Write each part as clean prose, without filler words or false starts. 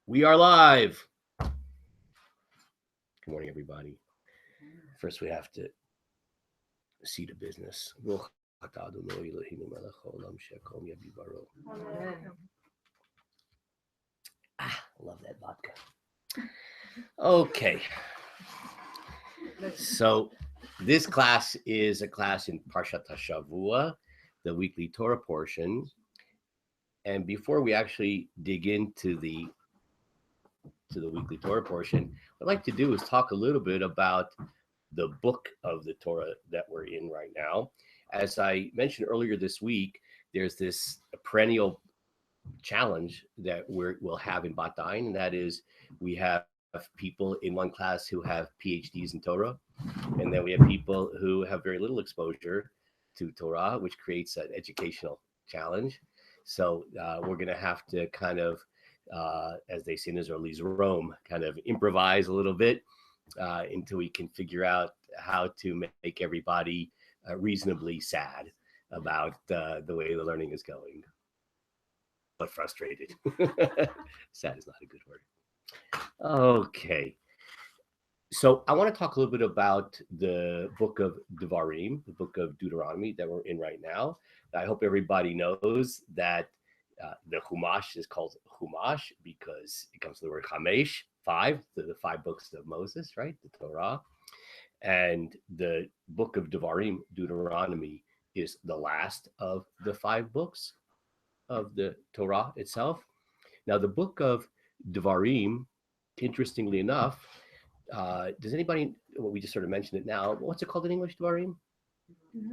We are live. Good morning, everybody. First, we have to see the business. Love that vodka. Okay. So, this class is a class in Parshat HaShavua, the weekly Torah portion. And before we actually dig into the weekly Torah portion, what I'd like to do is talk a little bit about the book of the Torah that we're in right now. As I mentioned earlier this week, there's this perennial challenge that we'll have in Bat Ayin, and that is we have people in one class who have PhDs in Torah, and then we have people who have very little exposure to Torah, which creates an educational challenge. So we're going to have to kind of, as they say in Israel, roam, kind of improvise a little bit until we can figure out how to make everybody reasonably sad about the way the learning is going. But frustrated. Sad is not a good word. Okay. So I want to talk a little bit about the book of Devarim, the book of Deuteronomy that we're in right now. I hope everybody knows that the Chumash is called Chumash because it comes from the word Chamesh, five, the five books of Moses, right? The Torah. And the book of Devarim, Deuteronomy, is the last of the five books of the Torah itself. Now, the book of Devarim, interestingly enough, does anybody, well, we just sort of mentioned it now, what's it called in English, Devarim?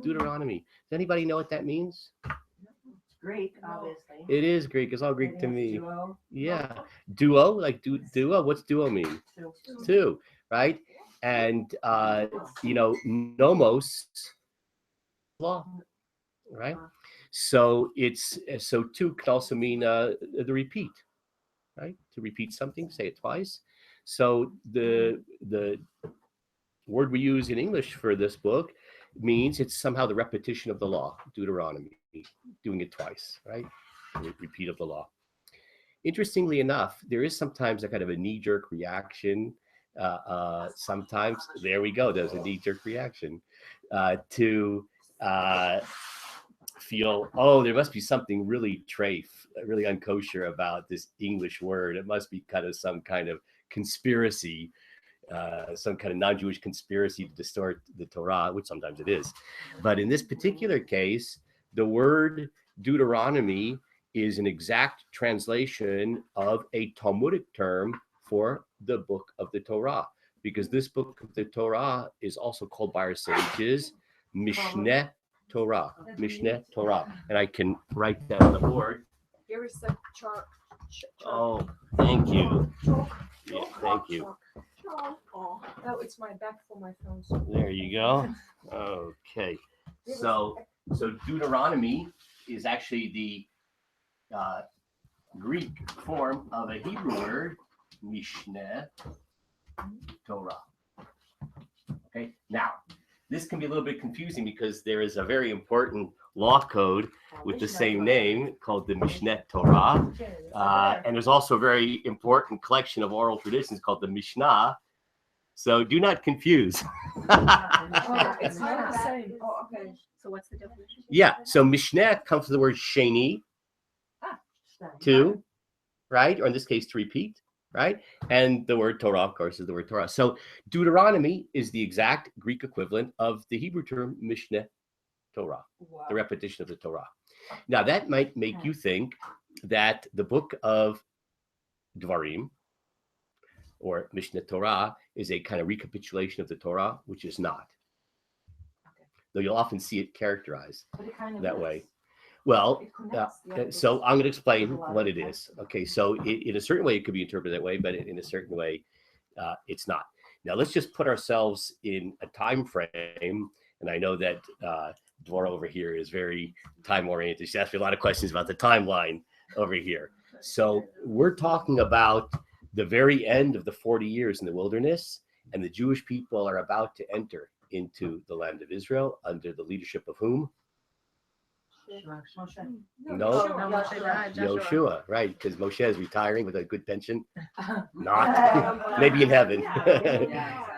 Deuteronomy. Does anybody know what that means? Greek, obviously. It is Greek. It's all Greek to me. Duo. Yeah. Duo, like duo. What's duo mean? Two, right? And, nomos, law, right? So two could also mean the repeat, right? To repeat something, say it twice. So the word we use in English for this book means it's somehow the repetition of the law, Deuteronomy, doing it twice, right? Repeat of the law. Interestingly enough, there is sometimes a kind of a knee-jerk reaction. Sometimes, there we go, there's a knee-jerk reaction to feel, oh, there must be something really treif, really unkosher about this English word. It must be kind of some kind of conspiracy, some kind of non-Jewish conspiracy to distort the Torah, which sometimes it is. But in this particular case, the word Deuteronomy is an exact translation of a Talmudic term for the book of the Torah, because this book of the Torah is also called by our sages Mishneh Torah, Mishneh Torah. And I can write that on the board. Here is the chart. Oh, thank you. Yeah, thank you. Oh, it's my back for my phone. There you go. Okay. So Deuteronomy is actually the Greek form of a Hebrew word, Mishneh Torah. Okay. Now, this can be a little bit confusing because there is a very important law code with the same name called the Mishneh Torah. And there's also a very important collection of oral traditions called the Mishnah. So do not confuse. It's not the same. Oh, okay. So what's the definition? Yeah. So Mishneh comes from the word sheni, two, right? Or in this case, to repeat, right? And the word Torah, of course, is the word Torah. So Deuteronomy is the exact Greek equivalent of the Hebrew term Mishneh Torah, the repetition of the Torah. Now, that might make you think that the book of Devarim, or Mishneh Torah, is a kind of recapitulation of the Torah, which is not. Though you'll often see it characterized that way. Well, so I'm going to explain what it is. Okay, so in a certain way, it could be interpreted that way, but in a certain way, it's not. Now, let's just put ourselves in a time frame. And I know that Dora over here is very time-oriented. She asked me a lot of questions about the timeline over here. So we're talking about the very end of the 40 years in the wilderness, and the Jewish people are about to enter into the land of Israel under the leadership of whom? No. Yoshua, right? Because Moshe is retiring with a good pension. Not maybe in heaven.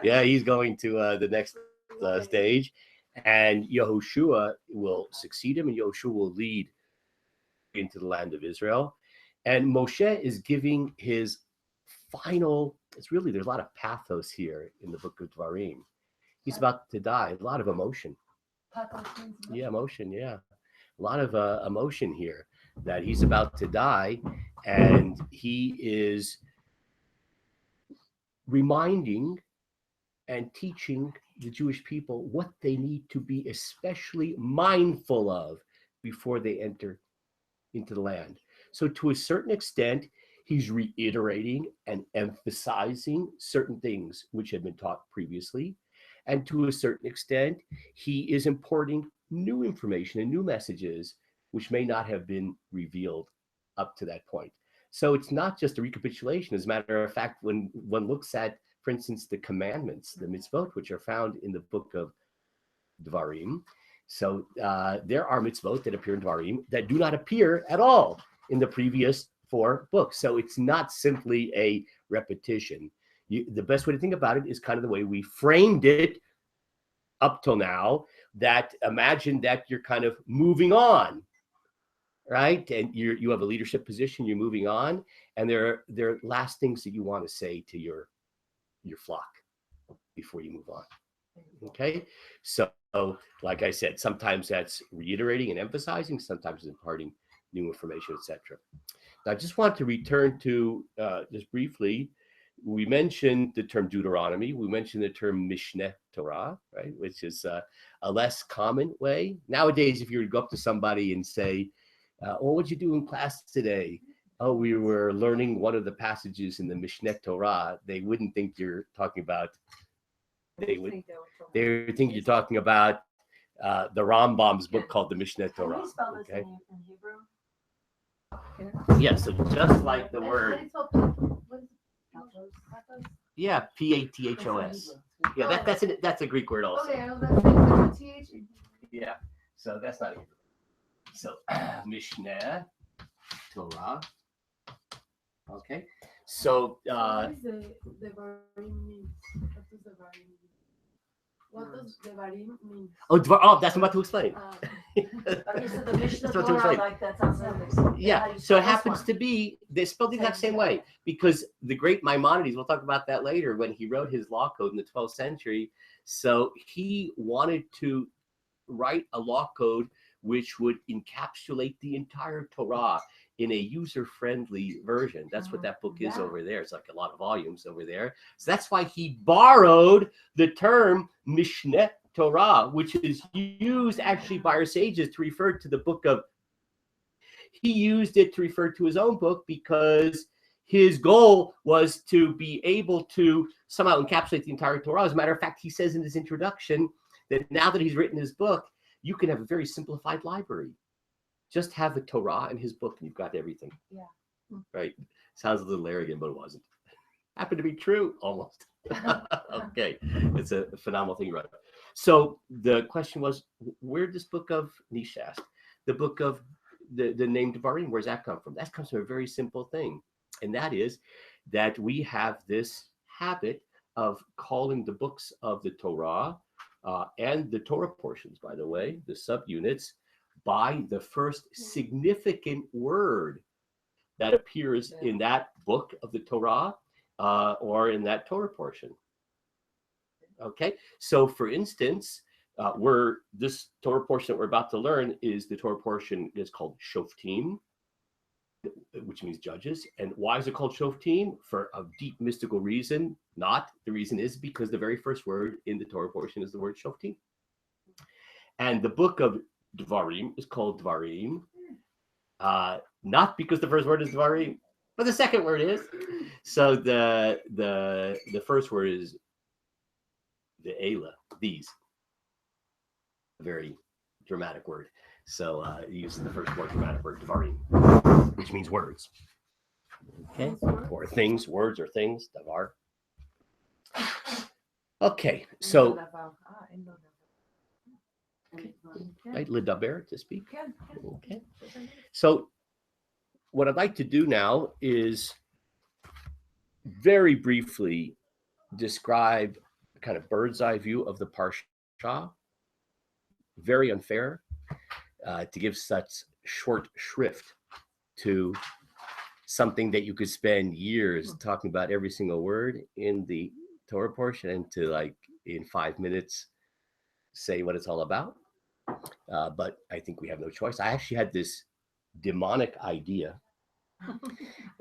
Yeah, he's going to the next stage, and Yehoshua will succeed him, and Yehoshua will lead into the land of Israel. And Moshe is giving his final. It's really, there's a lot of pathos here in the book of Dvarim. He's about to die. A lot of emotion. Yeah, emotion. Yeah, a lot of emotion here that he's about to die, and he is reminding and teaching the Jewish people what they need to be especially mindful of before they enter into the land. So to a certain extent, he's reiterating and emphasizing certain things which had been taught previously. And to a certain extent, he is importing new information and new messages which may not have been revealed up to that point. So it's not just a recapitulation. As a matter of fact, when one looks at, for instance, the commandments, the mitzvot, which are found in the book of Dvarim, so there are mitzvot that appear in Dvarim that do not appear at all in the previous 4 books. So it's not simply a repetition. The best way to think about it is kind of the way we framed it up till now, that imagine that you're kind of moving on, right? And you have a leadership position, you're moving on, and there are last things that you want to say to your flock before you move on. Okay, so like I said, sometimes that's reiterating and emphasizing, sometimes it's imparting new information, etc. I just want to return to just briefly. We mentioned the term Deuteronomy. We mentioned the term Mishneh Torah, right, which is a less common way nowadays. If you were to go up to somebody and say, "Oh, what'd you do in class today?" "Oh, we were learning one of the passages in the Mishneh Torah," they wouldn't think you're talking about. They would think you're talking about the Rambam's book called the Mishneh Torah. Okay. Yeah, so just like the word. Yeah, pathos. Yeah, that's a Greek word also. Yeah, so that's not Hebrew. So Mishneh Torah. Okay, so what is the Varim means? What does the Varim mean? What does the Varim mean? Oh, that's what I'm about to explain. Okay, so the Mishnah That's what I'm Torah, saying. like that sounds like. Yeah, so it happens to be, they spelled the exact same way, because the great Maimonides, we'll talk about that later, when he wrote his law code in the 12th century, so he wanted to write a law code which would encapsulate the entire Torah in a user-friendly version. That's what that book is over there. It's like a lot of volumes over there. So that's why he borrowed the term Mishneh Torah, which is used actually by our sages to refer to the book of. He used it to refer to his own book because his goal was to be able to somehow encapsulate the entire Torah. As a matter of fact, he says in his introduction that now that he's written his book, you can have a very simplified library. Just have the Torah in his book and you've got everything. Yeah. Right. Sounds a little arrogant, but it wasn't. Happened to be true, almost. Okay. It's a phenomenal thing you wrote. So the question was, where did this book of Nish asked? The book of the name Devarim, where's that come from? That comes from a very simple thing. And that is that we have this habit of calling the books of the Torah and the Torah portions, by the way, the subunits, by the first significant word that appears in that book of the Torah or in that Torah portion. Okay, so for instance, this Torah portion that we're about to learn is the Torah portion is called Shoftim, which means judges. And why is it called Shoftim? For a deep mystical reason. Not. The reason is because the very first word in the Torah portion is the word Shoftim. And the book of Dvarim is called Dvarim, not because the first word is Dvarim, but the second word is. So the first word is the Eila, these. A very dramatic word. So use the first more dramatic word, Dvarim, which means words. Okay, or things, words or things, Davar. Okay, so Right, ledaber, to speak. כן, כן. Okay. So what I'd like to do now is very briefly describe a kind of bird's eye view of the Parsha. Very unfair to give such short shrift to something that you could spend years talking about every single word in the Torah portion, and to, like, in 5 minutes say what it's all about. But I think we have no choice. I actually had this demonic idea,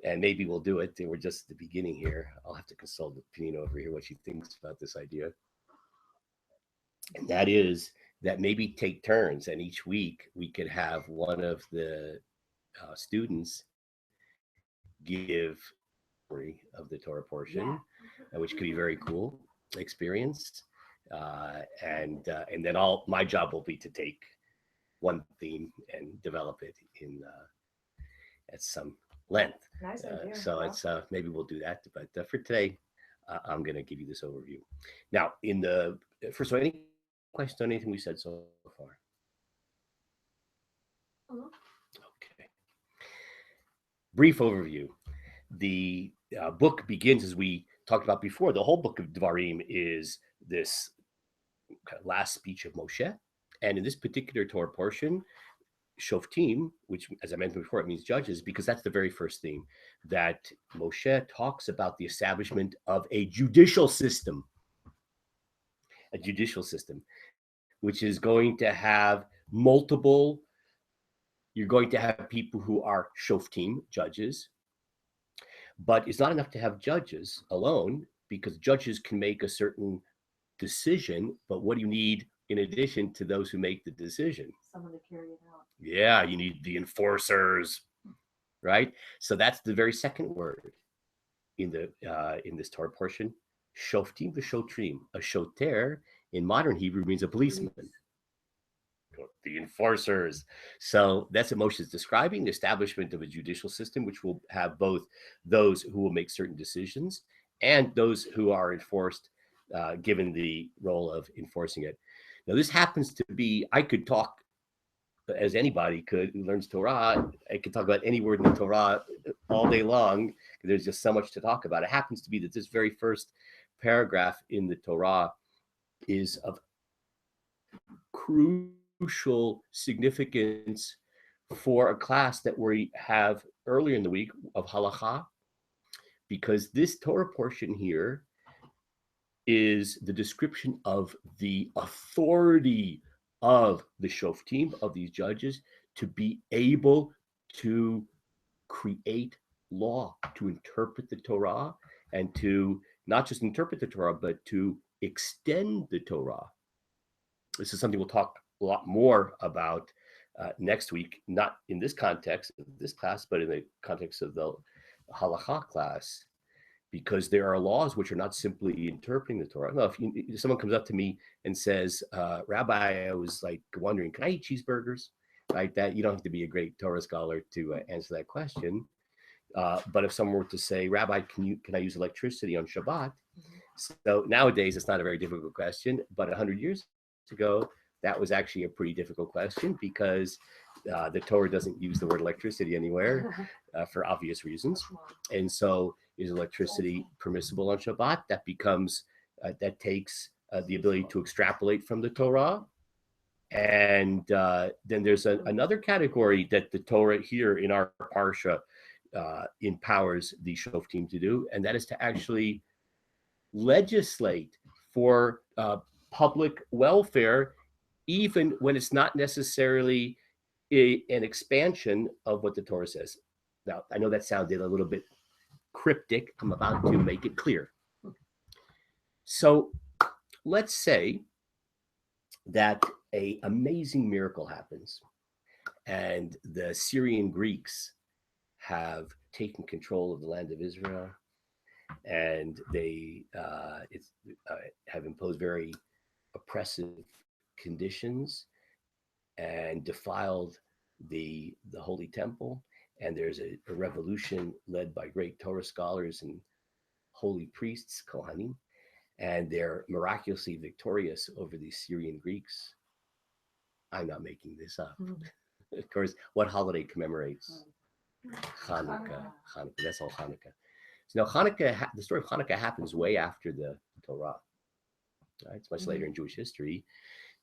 and maybe we'll do it. We're just at the beginning here. I'll have to consult with Penina over here what she thinks about this idea. And that is that maybe take turns, and each week we could have one of the students give of the Torah portion, which could be very cool experience. And then my job will be to take one theme and develop it in at some length. Nice idea. So Wow. it's maybe we'll do that. But for today, I'm going to give you this overview. Now, first of all, any questions on anything we said so far? Okay. Brief overview. The book begins, as we talked about before. The whole book of Devarim is this last speech of Moshe. And in this particular Torah portion, Shoftim, which, as I mentioned before, it means judges, because that's the very first theme, that Moshe talks about the establishment of a judicial system, which is going to have you're going to have people who are Shoftim, judges, but it's not enough to have judges alone, because judges can make a certain decision, but what do you need in addition to those who make the decision? Someone to carry it out. Yeah, you need the enforcers, right? So that's the very second word in this Torah portion, Shoftim v'shotrim. A shoter in modern Hebrew means a policeman. The enforcers. So that's what Moshe is describing, the establishment of a judicial system, which will have both those who will make certain decisions and those who are enforced, given the role of enforcing it. Now, this happens to be, I could talk, as anybody could who learns Torah, I could talk about any word in the Torah all day long. There's just so much to talk about. It happens to be that this very first paragraph in the Torah is of crucial significance for a class that we have earlier in the week of Halakha, because this Torah portion here is the description of the authority of the Shoftim, of these judges, to be able to create law, to interpret the Torah, and to not just interpret the Torah, but to extend the Torah. This is something we'll talk a lot more about next week, not in this context of this class, but in the context of the Halakha class, because there are laws which are not simply interpreting the Torah. No, if someone comes up to me and says, Rabbi, I was like wondering, can I eat cheeseburgers? Right? That you don't have to be a great Torah scholar to answer that question. But if someone were to say, Rabbi, can I use electricity on Shabbat? So nowadays, it's not a very difficult question, but 100 years ago, that was actually a pretty difficult question, because the Torah doesn't use the word electricity anywhere for obvious reasons. And so is electricity permissible on Shabbat? That becomes, that takes the ability to extrapolate from the Torah. And then there's another category that the Torah here in our Parsha empowers the Shoftim to do, and that is to actually legislate for public welfare, even when it's not necessarily an expansion of what the Torah says. Now, I know that sounded a little bit cryptic. I'm about to make it clear. So let's say that an amazing miracle happens, and the Syrian Greeks have taken control of the land of Israel, and they have imposed very oppressive conditions and defiled the Holy Temple. And there's a revolution led by great Torah scholars and holy priests, Kohanim, and they're miraculously victorious over these Syrian Greeks. I'm not making this up. Of course, what holiday commemorates Hanukkah? Hanukkah. That's all Hanukkah. So now Hanukkah, the story of Hanukkah happens way after the Torah. Right? It's much later in Jewish history.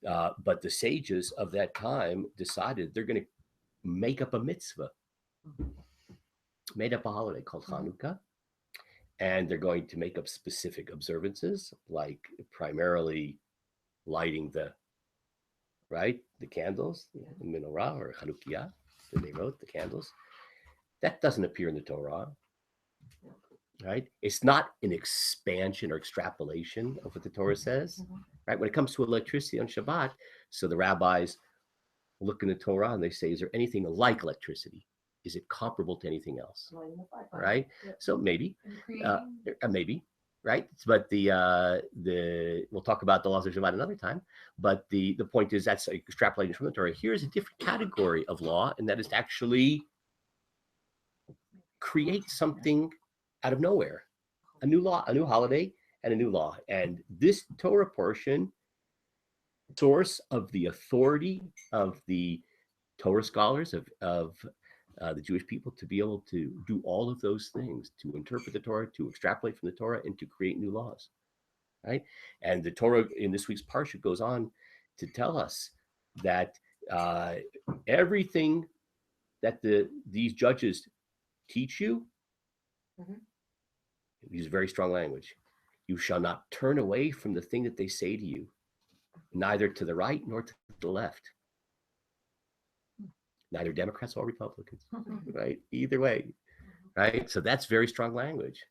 But the sages of that time decided they're going to make up a mitzvah, made up a holiday called Hanukkah. And they're going to make up specific observances, like primarily lighting the candles, the menorah or Chanukiah, that they wrote, the candles. That doesn't appear in the Torah, right? It's not an expansion or extrapolation of what the Torah says, right? When it comes to electricity on Shabbat, so the rabbis look in the Torah and they say, is there anything like electricity? Is it comparable to anything else? Right? Yep. So maybe, maybe, right? But the we'll talk about the laws of Shabbat another time. But the point is that's extrapolating from the Torah. Here's a different category of law, and that is to actually create something out of nowhere, a new law, a new holiday, and a new law. And this Torah portion, source of the authority of the Torah scholars of the Jewish people to be able to do all of those things, to interpret the Torah, to extrapolate from the Torah, and to create new laws, right? And the Torah in this week's parsha goes on to tell us that everything that these judges teach you, use very strong language, you shall not turn away from the thing that they say to you, neither to the right nor to the left. Neither Democrats or Republicans, right? Either way, right? So that's very strong language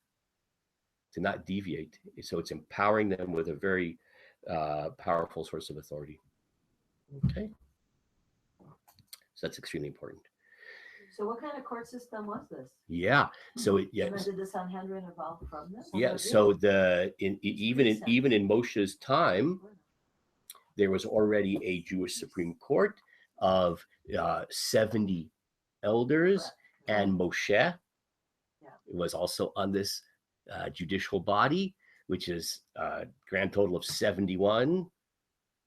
to not deviate. So it's empowering them with a very powerful source of authority. Okay. So that's extremely important. So what kind of court system was this? Yeah. So And then did the Sanhedrin evolve from this? Yeah. So even in Moshe's time, there was already a Jewish Supreme Court of 70 elders, and Moshe was also on this judicial body, which is a grand total of 71.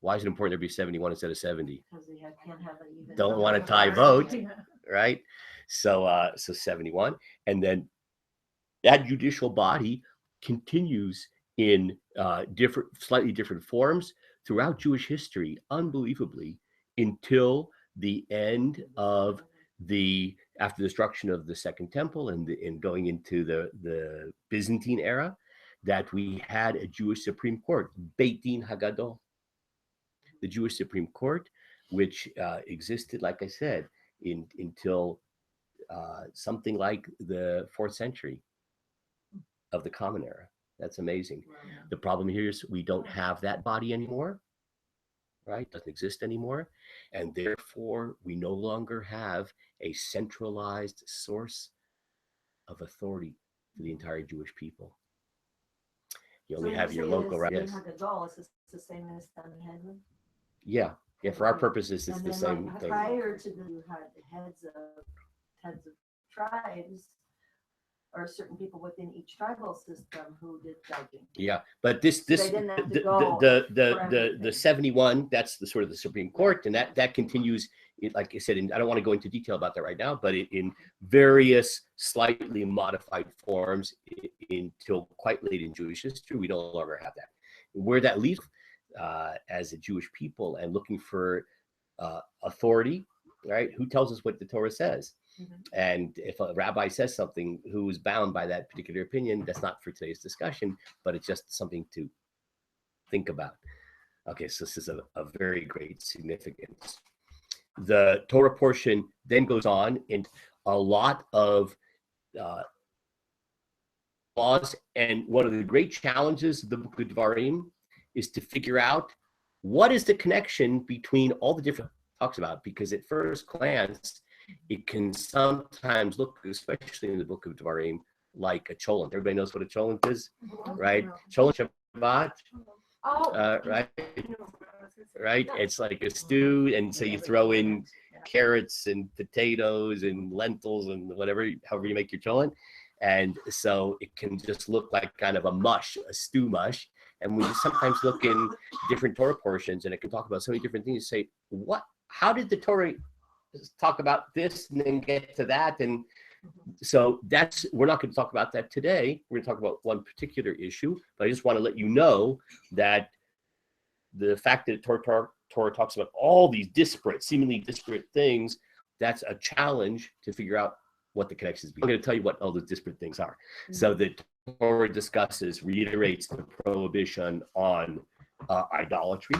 Why is it important there be 71 instead of 70? Because they can't have an even. Don't want a tie vote, right? So 71, and then that judicial body continues in slightly different forms throughout Jewish history, unbelievably, until the end of after the destruction of the Second Temple and going into the Byzantine era, that we had a Jewish Supreme Court, Beit Din Hagadol, the Jewish Supreme Court, which existed, like I said, until something like the 4th century of the Common Era. That's amazing. Wow. The problem here is we don't have that body anymore, right? Doesn't exist anymore. And therefore, we no longer have a centralized source of authority for the entire Jewish people. You only have your local, right? Yes. Is the same as Sanhedrin? Yeah. Yeah, for our purposes, it's the same thing. Prior to you had heads of tribes, or certain people within each tribal system who did judging. Yeah, but the 71, that's the sort of the Supreme Court, and that continues. Like I said, I don't want to go into detail about that right now, but in various slightly modified forms until quite late in Jewish history, we no longer have that. Where that leaves as a Jewish people and looking for authority, right? Who tells us what the Torah says? And if a rabbi says something, who is bound by that particular opinion, that's not for today's discussion, but it's just something to think about. Okay, so this is a very great significance. The Torah portion then goes on in a lot of laws, and one of the great challenges of the Book of Devarim is to figure out what is the connection between all the different talks about, because at first glance, it can sometimes look, especially in the Book of Devarim, like a cholent. Everybody knows what a cholent is, right? Cholent Shabbat, right? Right? It's like a stew, and so you throw in carrots and potatoes and lentils and whatever, however you make your cholent. And so it can just look like kind of a mush, a stew mush. And we sometimes look in different Torah portions, and it can talk about so many different things. Say, how did the Torah talk about this and then get to that? And so we're not going to talk about that today. We're going to talk about one particular issue, but I just want to let you know that the fact that Torah talks about all these seemingly disparate things, that's a challenge to figure out what the connections be. I'm going to tell you what all those disparate things are. So the Torah reiterates the prohibition on idolatry,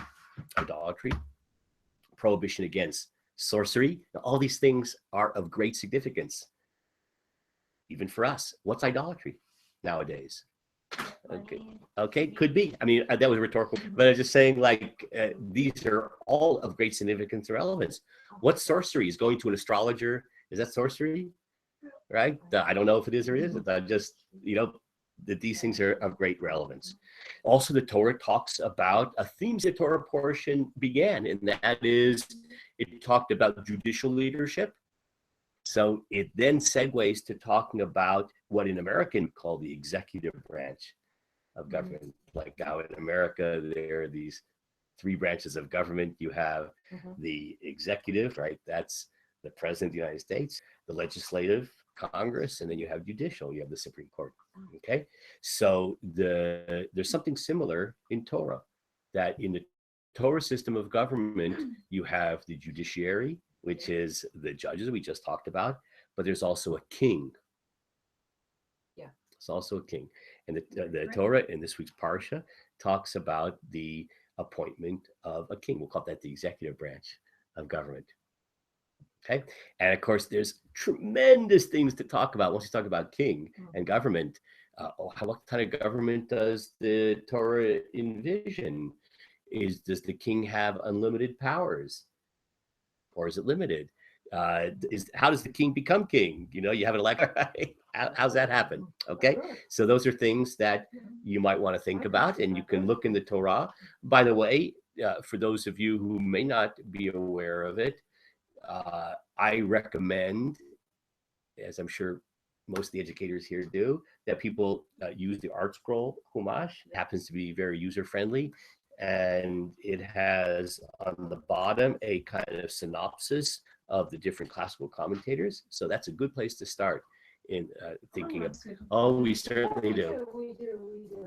prohibition against sorcery. Now, all these things are of great significance, even for us. What's idolatry nowadays? Okay, could be. I mean, that was rhetorical, but I was just saying, like, these are all of great significance and relevance. What's sorcery? Is going to an astrologer, is that sorcery? Right? I don't know if it is or isn't. I just, that these things are of great relevance. Also, the Torah talks about themes the Torah portion began, and that is, it talked about judicial leadership. So it then segues to talking about what in America we call the executive branch of government. Like now in America, there are these three branches of government. You have the executive, right? That's the president of the United States, the legislative, Congress, and then you have judicial, you have the Supreme Court. Okay, so there's something similar in Torah, that in the Torah system of government, you have the judiciary, which is the judges we just talked about, but there's also a king. Yeah. It's also a king. And the Torah in this week's Parsha talks about the appointment of a king. We'll call that the executive branch of government. Okay. And of course, there's tremendous things to talk about once you talk about king and government. What kind of government does the Torah envision? Does the king have unlimited powers, or is it limited? How does the king become king? You have an election. How's that happen? Okay, so those are things that you might want to think about, and you can look in the Torah. By the way, for those of you who may not be aware of it, I recommend, as I'm sure most of the educators here do, that people use the Art Scroll Chumash. It happens to be very user-friendly, and it has on the bottom a kind of synopsis of the different classical commentators. So that's a good place to start in thinking of. Oh, we certainly do.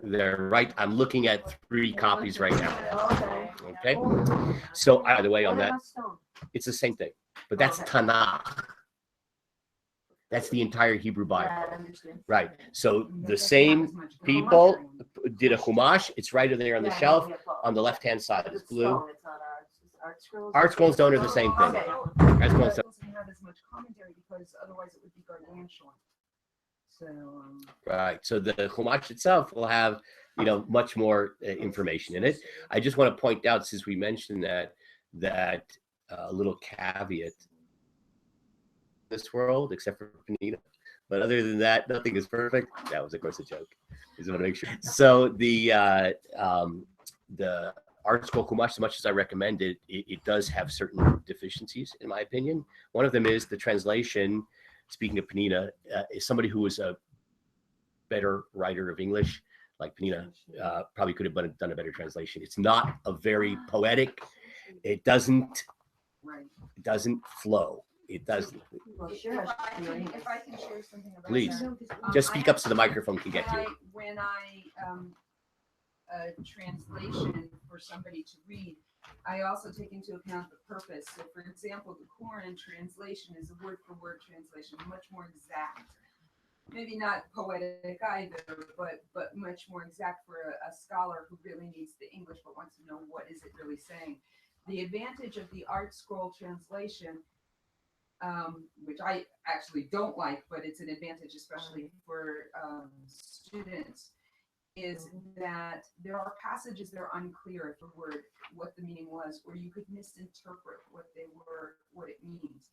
They're right. I'm looking at 3 copies right now. Okay. So by the way, on that, it's the same thing, but that's Tanakh. That's the entire Hebrew Bible. Right. So the same people did a Chumash. It's right there on the shelf. On the left-hand side is blue. Art Scrolls don't are the same thing. Art Scrolls doesn't have as much commentary because otherwise it would be gargantuan. So right. So the Chumash itself will have, much more information in it. I just want to point out, since we mentioned that little caveat, this world except for Panina, but other than that, nothing is perfect. That was, of course, a joke. I just want to make sure. So the Art Scroll Chumash, as much as I recommend it, it does have certain deficiencies, in my opinion. One of them is the translation. Speaking of Panina, is somebody who was a better writer of English, like Panina, probably could have done a better translation. It's not a very poetic. It doesn't flow. It doesn't. Well, sure. If I can share something about Please. that. Just speak up so the microphone can get to you. When I a translation for somebody to read, I also take into account the purpose. So, for example, the Koran translation is a word-for-word translation, much more exact. Maybe not poetic either, but much more exact for a scholar who really needs the English but wants to know what is it really saying. The advantage of the Art Scroll translation, which I actually don't like, but it's an advantage especially for students, is that there are passages that are unclear if a word, what the meaning was, or you could misinterpret what it means.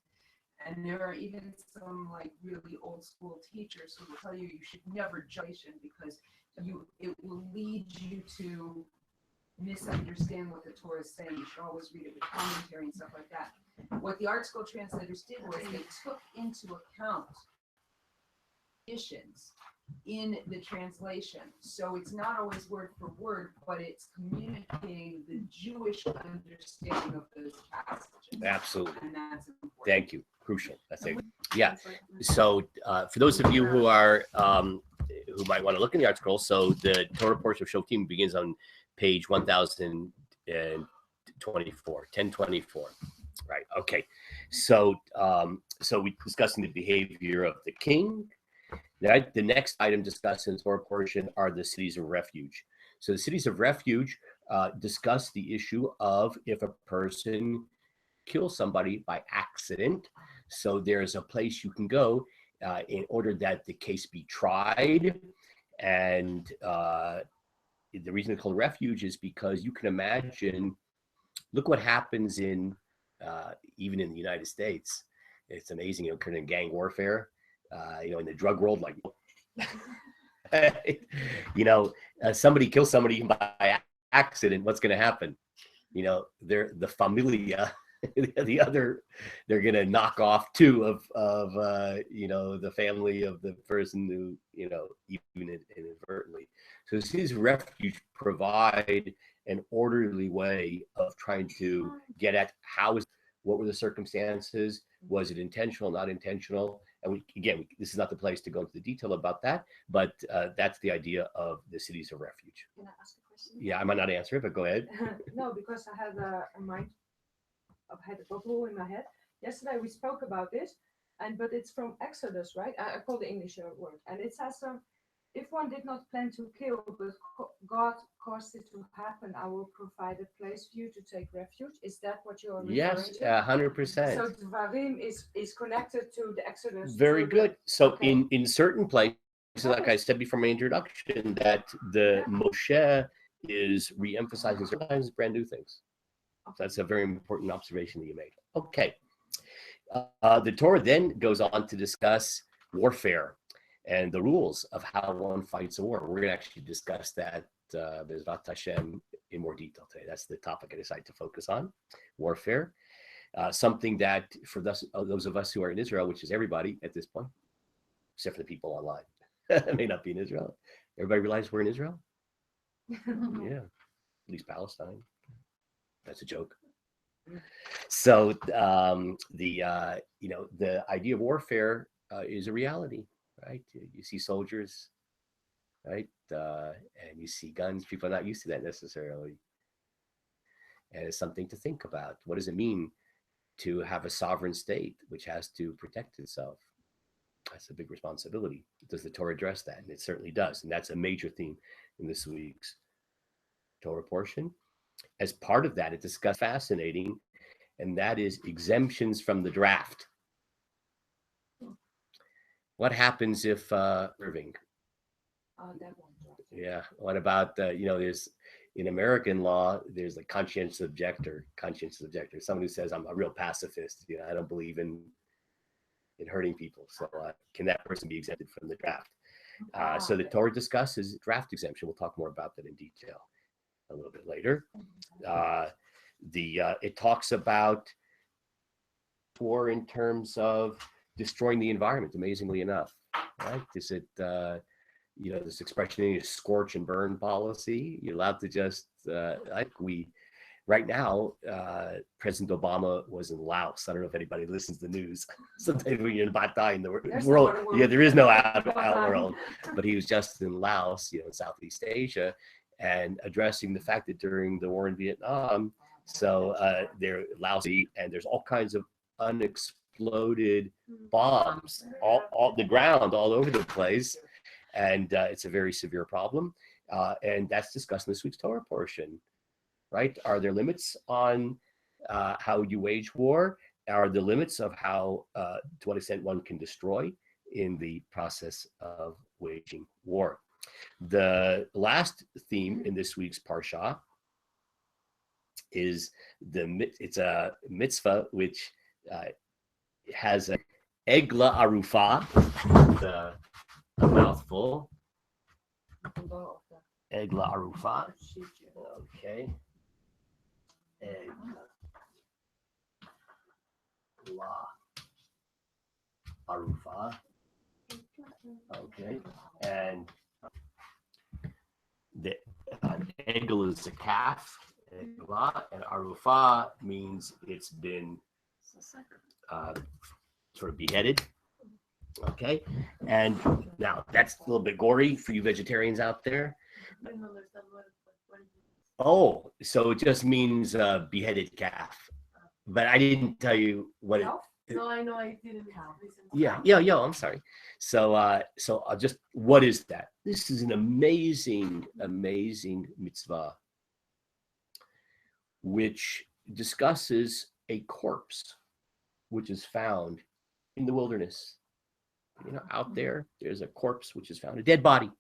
And there are even some like really old school teachers who will tell you should never judge it because it will lead you to misunderstand what the Torah is saying. You should always read it with commentary and stuff like that. What the Art Scroll translators did was they took into account traditions in the translation. So it's not always word for word, but it's communicating the Jewish understanding of those passages. Absolutely. And that's important. Thank you. Crucial. That's it. Yeah. So for those of you who are who might want to look in the article, so the Torah portion of Shoftim begins on page 1024, 1024. Right. Okay. So so we discussing the behavior of the king. Right. The next item discussed in the Torah portion are the cities of refuge. So the cities of refuge discuss the issue of if a person kills somebody by accident. So there's a place you can go in order that the case be tried. And the reason it's called refuge is because you can imagine, look what happens in even in the United States. It's amazing, kind of gang warfare, in the drug world, like, somebody kills somebody by accident. What's going to happen? They're the familia. They're gonna knock off two of the family of the person who even inadvertently. So these refuge provide an orderly way of trying to get at what were the circumstances, was it intentional, not intentional, and this is not the place to go into the detail about that, but that's the idea of the cities of refuge. Can I ask a question? Yeah, I might not answer it, but go ahead. No, because I had a mind. I've had a bubble in my head. Yesterday we spoke about this, but it's from Exodus, right? I call the English word, and it says, if one did not plan to kill, but God caused it to happen, I will provide a place for you to take refuge. Is that what you're referring Yes, to? 100%. So Dvarim is connected to the Exodus. Very good. So okay. in certain places, like I said before my introduction, that the Moshe is re-emphasizing sometimes brand new things. So that's a very important observation that you made. Okay. The Torah then goes on to discuss warfare and the rules of how one fights a war. We're going to actually discuss that, Bezrat Hashem, in more detail today. That's the topic I decided to focus on, warfare. Something that for those of us who are in Israel, which is everybody at this point, except for the people online, may not be in Israel. Everybody realize we're in Israel? Yeah, at least Palestine. That's a joke. So the idea of warfare is a reality, right? You see soldiers, right, and you see guns. People are not used to that necessarily, and it's something to think about. What does it mean to have a sovereign state which has to protect itself? That's a big responsibility. Does the Torah address that? And it certainly does, and that's a major theme in this week's Torah portion. As part of that, it discussed fascinating, and that is exemptions from the draft. What happens if Irving? That one. Yeah. What about there's in American law, there's a conscientious objector. Someone who says, I'm a real pacifist. I don't believe in hurting people. So can that person be exempted from the draft? So the Torah discusses draft exemption. We'll talk more about that in detail a little bit later. It talks about war in terms of destroying the environment. Amazingly enough, right? Is it this expression is scorch and burn policy? You're allowed to just right now, President Obama was in Laos. I don't know if anybody listens to the news. Sometimes when you're in Batai in the world, there is no out world. But he was just in Laos, in Southeast Asia, and addressing the fact that during the war in Vietnam, they're lousy, and there's all kinds of unexploded bombs all the ground all over the place, and it's a very severe problem, and that's discussed in this week's Torah portion. Right? Are there limits on how you wage war? Are there limits of how to what extent one can destroy in the process of waging war? The theme in this week's parsha is it's a mitzvah which has an egla arufa, a mouthful. Egla arufa. Okay. Egla arufa. Okay, and the egel is a calf, and arufa means it's been sort of beheaded. Okay, and now that's a little bit gory for you vegetarians out there. I don't understand what it means. Oh, so it just means beheaded calf, but I didn't tell you what it. No, I know I didn't listen. Yeah. I'm sorry. So, so I'll just. What is that? This is an amazing mitzvah, which discusses a corpse, which is found in the wilderness. You know, out there's a corpse which is found, a dead body.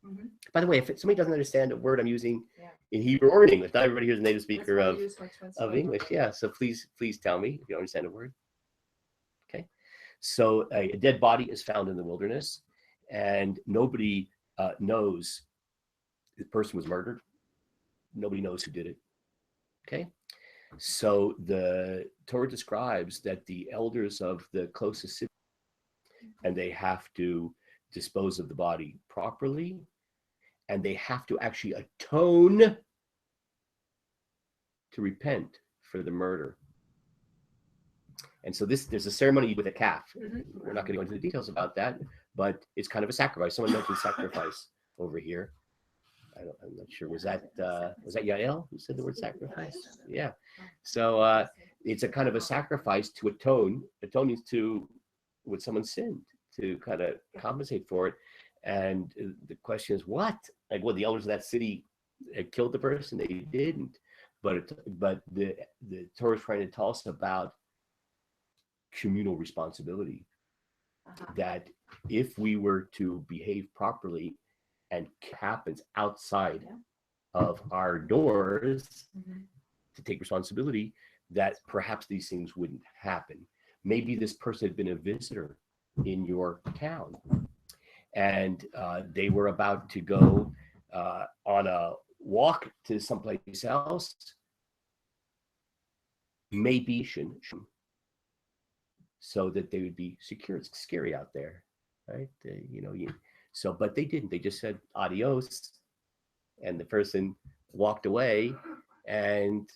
Mhm. By the way, if somebody doesn't understand a word I'm using in Hebrew or in English, not everybody here is a native speaker of English. Yeah, so please tell me if you don't understand a word. Okay, so a dead body is found in the wilderness, and nobody knows the person was murdered. Nobody knows who did it. Okay, so the Torah describes that the elders of the closest city, and they have to dispose of the body properly, and they have to actually atone to repent for the murder. And so there's a ceremony with a calf. We're not going to go into the details about that, but it's kind of a sacrifice. Someone mentioned sacrifice over here. I'm not sure. Was that Yael who said the word sacrifice? Yeah. So it's a kind of a sacrifice to atone to what someone sinned, to kind of compensate for it. And the question is, what? Like, what, the elders of that city killed the person? They didn't. But the Torah is trying to tell us about communal responsibility. That if we were to behave properly, and happens outside of our doors, to take responsibility, that perhaps these things wouldn't happen. Maybe this person had been a visitor in your town, and they were about to go on a walk to someplace else. Maybe so that they would be secure. It's scary out there, right? So, but they didn't. They just said adios, and the person walked away and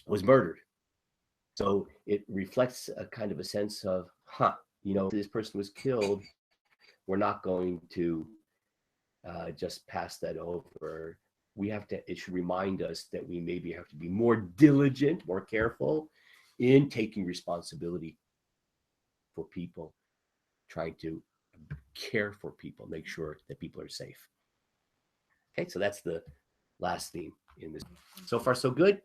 was murdered. So it reflects a kind of a sense of, this person was killed. We're not going to just pass that over. It should remind us that we maybe have to be more diligent, more careful in taking responsibility for people, trying to care for people, make sure that people are safe. Okay, so that's the last theme in this. So far, so good?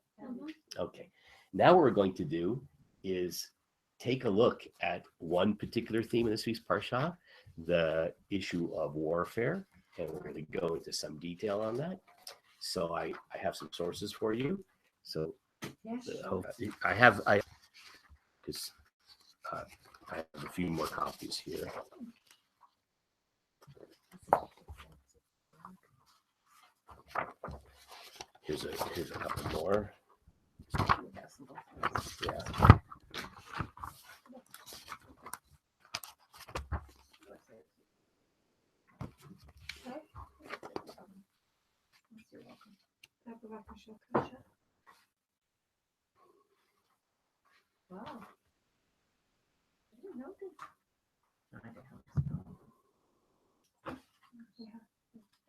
Okay. Now what we're going to do is take a look at one particular theme in this week's Parsha, the issue of warfare, and we're going to go into some detail on that. So I have some sources for you. So I have a few more copies here. Here's a couple more. Yeah. You're welcome. Wow. I didn't know this.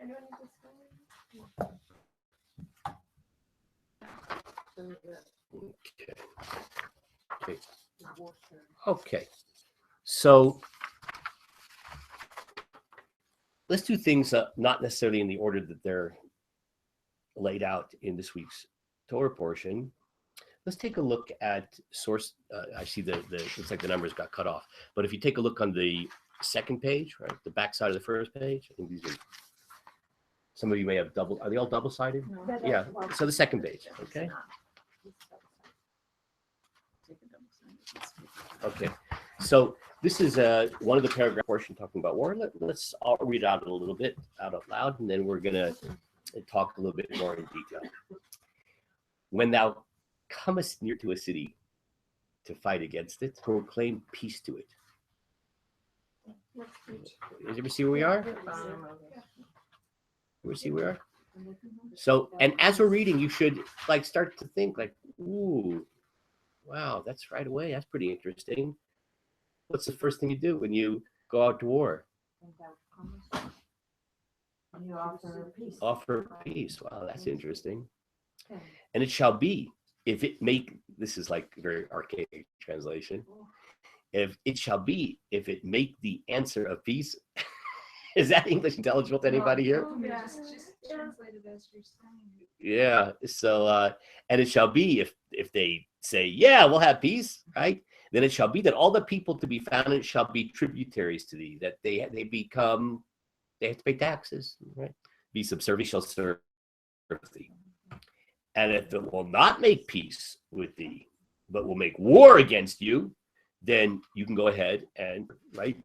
Anyone need this one? Okay. So let's do things not necessarily in the order that they're laid out in this week's Torah portion. Let's take a look at source. I see the looks like the numbers got cut off. But if you take a look on the second page, right, the back side of the first page, I think these are. Some of you may have double. Are they all double-sided? No. Yeah. So the second page, okay. Okay. So this is one of the paragraph portion talking about war. Let's all read out a little bit out loud, and then we're gonna talk a little bit more in detail. When thou comest near to a city to fight against it, proclaim peace to it. Did you ever see where we are? Ever see where we are? So, and as we're reading, you should like start to think like, ooh, wow, that's right away. That's pretty interesting. What's the first thing you do when you go out to war? You offer peace. Offer peace. Wow, that's interesting. And it shall be, if it make, this is like very archaic translation. If it shall be, if it make the answer of peace. Is that English intelligible to anybody here? Just translated as you're saying. Yeah. So, and it shall be if they say, yeah, we'll have peace, right? Then it shall be that all the people to be found in it shall be tributaries to thee, that they have to pay taxes, right? Be subservient, shall serve thee. And if it will not make peace with thee, but will make war against you, then you can go ahead and, right,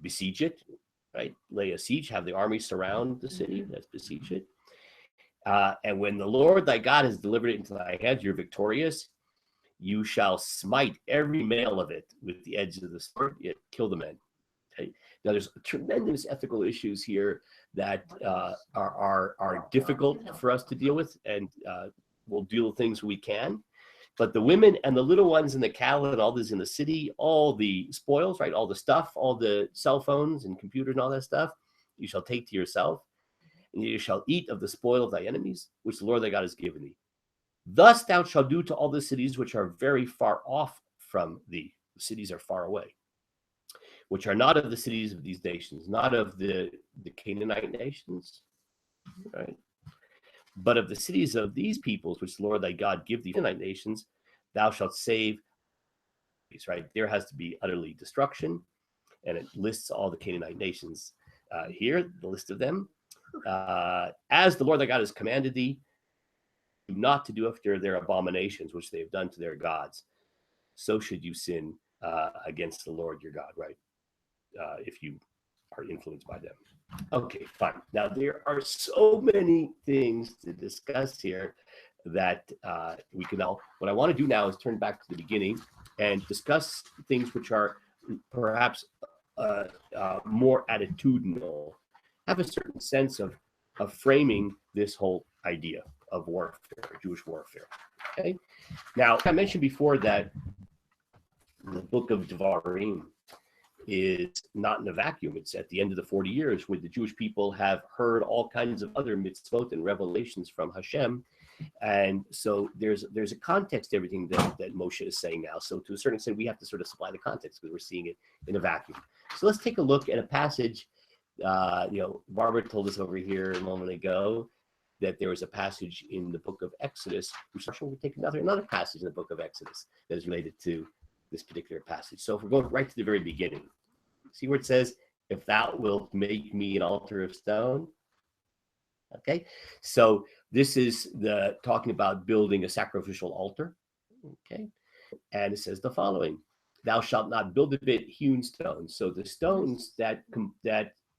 besiege it, right? Lay a siege, have the army surround the city, that's besiege it. And when the Lord thy God has delivered it into thy hands, you're victorious, you shall smite every male of it with the edge of the sword, yet kill the men. Okay? Now, there's tremendous ethical issues here that are difficult for us to deal with, and we'll deal with things we can. But the women and the little ones and the cattle and all this in the city, all the spoils, right? All the stuff, all the cell phones and computers and all that stuff, you shall take to yourself, and you shall eat of the spoil of thy enemies, which the Lord thy God has given thee. Thus thou shalt do to all the cities which are very far off from thee. The cities are far away, which are not of the cities of these nations, not of the Canaanite nations, right? But of the cities of these peoples, which the Lord thy God give thee, Canaanite nations, thou shalt save. Right? There has to be utterly destruction, and it lists all the Canaanite nations here, the list of them. As the Lord thy God has commanded thee, not to do after their abominations, which they have done to their gods. So should you sin against the Lord your God, right? If you are influenced by them. Okay, fine. Now, there are so many things to discuss here that we can now, what I want to do now is turn back to the beginning and discuss things which are perhaps more attitudinal, have a certain sense of framing this whole idea of warfare, Jewish warfare. Okay. Now, I mentioned before that the book of Devarim is not in a vacuum. It's at the end of the 40 years where the Jewish people have heard all kinds of other mitzvot and revelations from Hashem. And so there's a context to everything that Moshe is saying now. So to a certain extent, we have to sort of supply the context because we're seeing it in a vacuum. So let's take a look at a passage. Barbara told us over here a moment ago that there was a passage in the book of Exodus. We'll take another passage in the book of Exodus that is related to this particular passage. So if we're going right to the very beginning, see where it says, if thou wilt make me an altar of stone. Okay, so this is talking about building a sacrificial altar. Okay, and it says the following: thou shalt not build of it hewn stones. So the stones that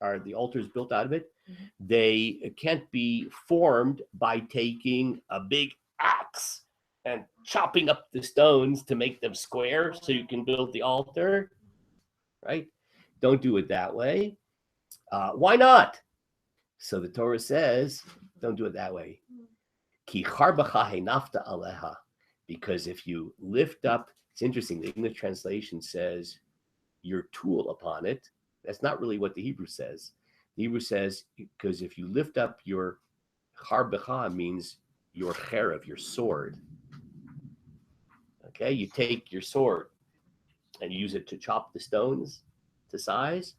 are the altars built out of it, they can't be formed by taking a big axe and chopping up the stones to make them square so you can build the altar, right? Don't do it that way. Why not? So the Torah says, don't do it that way. Ki charbacha henafta aleha, because if you lift up, it's interesting, the English translation says your tool upon it. That's not really what the Hebrew says. The Hebrew says, because if you lift up your charbacha, means your cherev, your sword. Okay, you take your sword and you use it to chop the stones to size.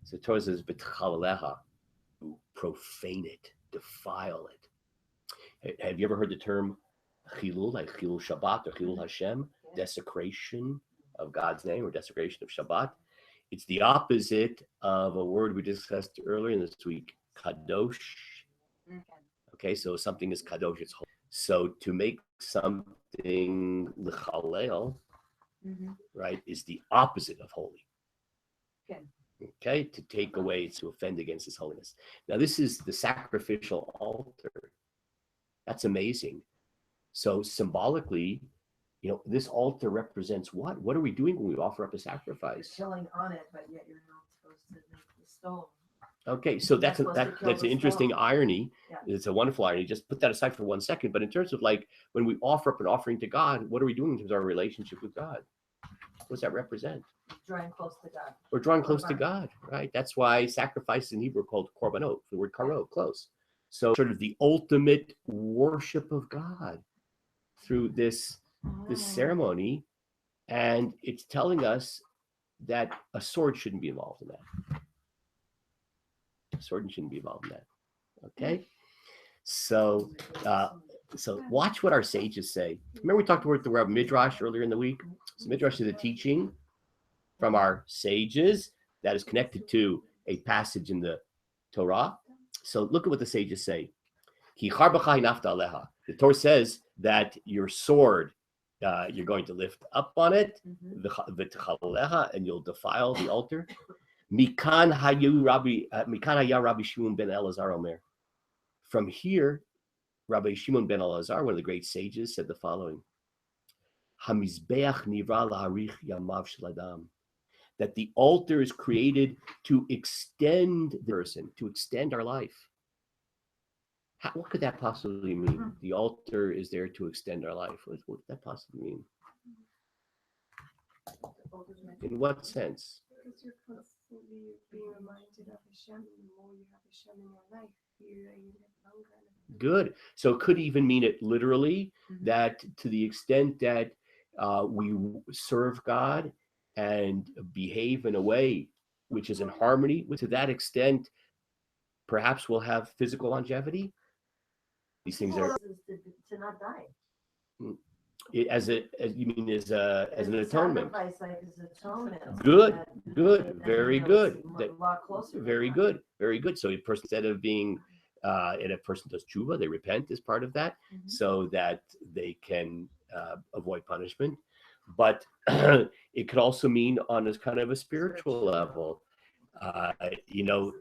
So Torah says, "B'tchalaleha," profane it, defile it. Have you ever heard the term chilul, like chilul Shabbat or chilul Hashem, desecration of God's name or desecration of Shabbat? It's the opposite of a word we discussed earlier in this week, kadosh. Okay, so something is kadosh, it's holy. So to make something lechalel, right, is the opposite of holy. Okay, to take away, to offend against his holiness. Now, this is the sacrificial altar. That's amazing. So symbolically, this altar represents what? What are we doing when we offer up a sacrifice? Killing on it, but yet you're not supposed to make the stone. Okay, so that's You're supposed to kill that's an the interesting stone. irony. Yeah. It's a wonderful irony. Just put that aside for 1 second. But in terms of like when we offer up an offering to God, what are we doing in terms of our relationship with God? What does that represent? Drawing close to God. We're drawing close to Korban. God, right? That's why sacrifices in Hebrew are called korbanot, the word karo, close. So sort of the ultimate worship of God through this ceremony, and it's telling us that a sword shouldn't be involved in that. A sword shouldn't be involved in that. Okay, so watch what our sages say. Remember we talked about the word midrash earlier in the week. So midrash is a teaching from our sages that is connected to a passage in the Torah. So look at what the sages say. The Torah says that your sword, you're going to lift up on it, and you'll defile the altar. Mikan haya Rabbi Shimon ben Elazar Omer. From here, Rabbi Shimon ben Elazar, one of the great sages, said the following: Hamizbeach nivra laharich yamav shel adam. That the altar is created to extend the person, to extend our life. What could that possibly mean? The altar is there to extend our life. What could that possibly mean? In what sense? Because you're constantly being reminded of Hashem. The more you have Hashem in your life, you live longer. Good. So it could even mean it literally, that to the extent that we serve God and behave in a way which is in harmony, to that extent, perhaps we'll have physical longevity. These things are to not die. As you mean as an atonement. Sacrifice, like as atonement. Good, that very good. A lot closer. Very good, very good. So a person, instead of being, and a person does tshuva, they repent as part of that, so that they can avoid punishment. But it could also mean on this kind of a spiritual level.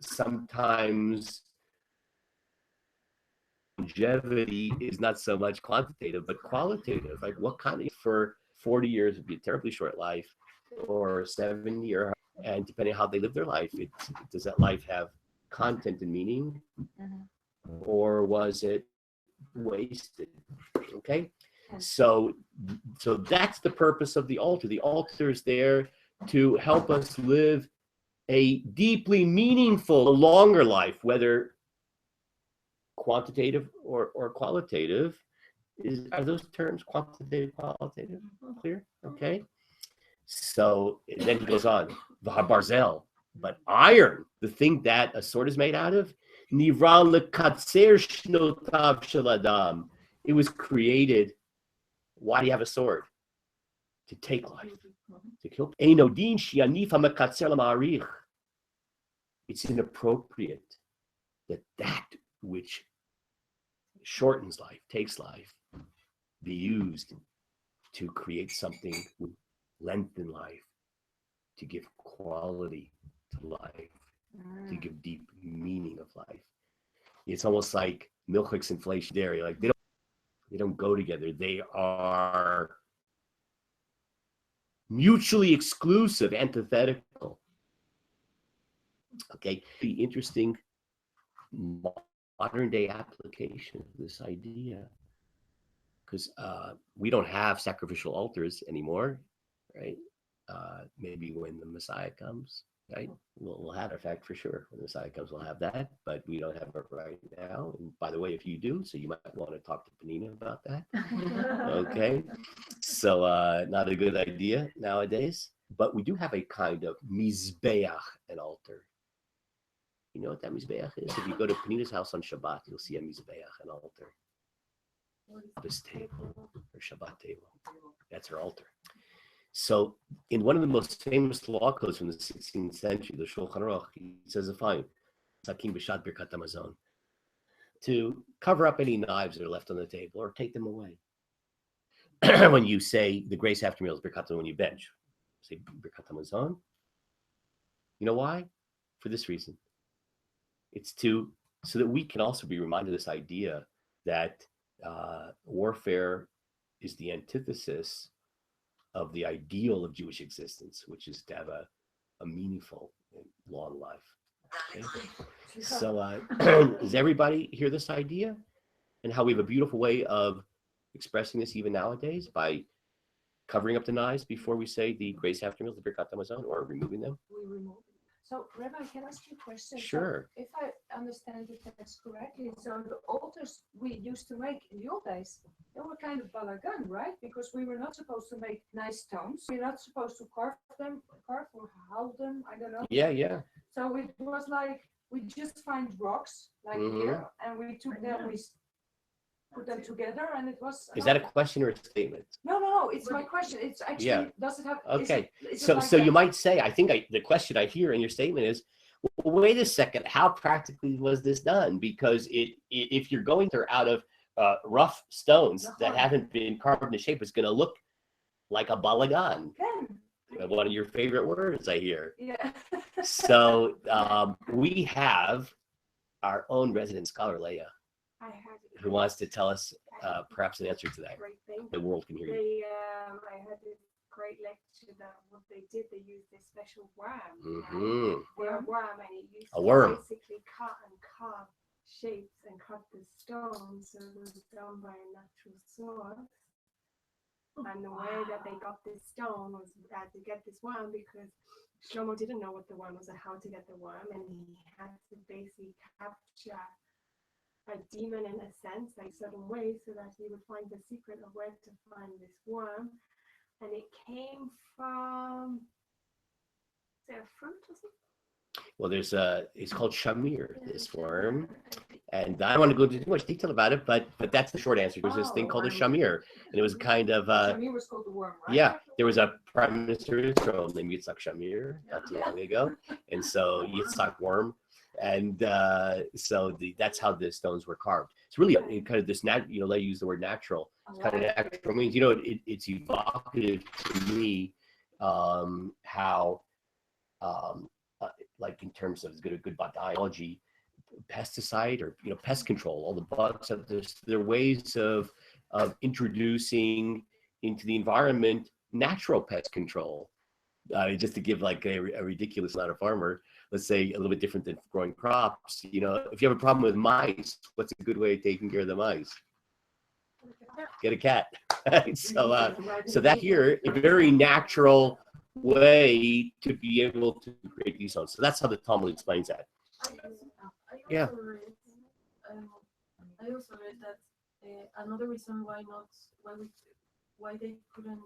Sometimes longevity is not so much quantitative, but qualitative. Like what kind of, for 40 years would be a terribly short life, or 70 years, and depending on how they live their life, does that life have content and meaning, or was it wasted? Okay, so that's the purpose of the altar. The altar is there to help us live a deeply meaningful, longer life, whether quantitative or qualitative. Are those terms quantitative, qualitative? Clear? Okay. So then he goes on, Barzel, but iron, the thing that a sword is made out of, Nivra lekatser shnotav shel adam. It was created. Why do you have a sword? To take life, to kill. Einodin shianif hamakatser lamarich. It's inappropriate that which shortens life, takes life, be used to create something with length in life, to give quality to life, to give deep meaning of life. It's almost like milchiks and inflation dairy. Like they don't go together. They are mutually exclusive, antithetical. Okay, the interesting modern day application of this idea, because we don't have sacrificial altars anymore, right? Maybe when the Messiah comes, right? We'll have, in fact, for sure, when the Messiah comes, we'll have that, but we don't have it right now. And by the way, if you do, so you might want to talk to Panina about that. Okay, so not a good idea nowadays, but we do have a kind of mizbeach, an altar. You know what that mizbeach is? If you go to Panina's house on Shabbat, you'll see a mizbeach, an altar. Shabbos table or Shabbat table. That's her altar. So in one of the most famous law codes from the 16th century, the Shulchan Aruch, he says the following: Sakim b'shat birkat hamazon, to cover up any knives that are left on the table or take them away. When you say the grace after meals, birkat hamazon, when you bench, say birkat hamazon. You know why? For this reason. It's so that we can also be reminded of this idea that warfare is the antithesis of the ideal of Jewish existence, which is to have a meaningful and long life. Okay? So does everybody hear this idea? And how we have a beautiful way of expressing this even nowadays by covering up the knives before we say the grace after meal, the Birkat Hamazon, or removing them? We remove it. So, Rabbi, can I ask you a question? Sure. So if I understand it that's correctly, so the altars we used to make in the old days, they were kind of balagan, right? Because we were not supposed to make nice stones. We're not supposed to carve or hold them. I don't know. Yeah. So it was like we just find rocks like here, and we took them, we put them together, and it was. Is that a question or a statement? No. It's my question. It's actually does it have? Okay. Is it So like so that? you might say, I think the question I hear in your statement is, well, wait a second, how practically was this done? Because if you're going through out of rough stones that haven't been carved into shape, it's going to look like a balagan. One of your favorite words I hear. Yeah. So we have our own resident scholar, Leah, I had who wants to tell us perhaps an answer to that. great thing. The world can hear you. They, I had a great lecture that what they did, they used a special worm. Mm-hmm. A worm, and it used A to worm. basically cut and carve shapes and cut the stones. So it was done by a natural source. And the way that they got this stone was to get this worm, because Shlomo didn't know what the worm was or how to get the worm, and he had to basically capture a demon in a sense, like certain ways, so that he would find the secret of where to find this worm. And it came from, is it a fruit or something? Well, it's called shamir, this worm. And I don't want to go into too much detail about it, but that's the short answer. There was this thing called a shamir, and it was kind of Shamir was called the worm, right? yeah. There was a prime minister of Israel named Yitzhak Shamir not too long ago, and so Yitzhak worm, and that's how the stones were carved. It's really kind of this they use the word natural. It's kind of natural means it's evocative to me how like in terms of good biology, pesticide or pest control, all the bugs have their ways of introducing into the environment natural pest control. Just to give like a ridiculous, not a farmer, let's say a little bit different than growing crops. If you have a problem with mice, what's a good way of taking care of the mice? Get a cat. So that here, a very natural way to be able to create these stones. So that's how the Talmud explains that. Yeah. I also read that another reason why they couldn't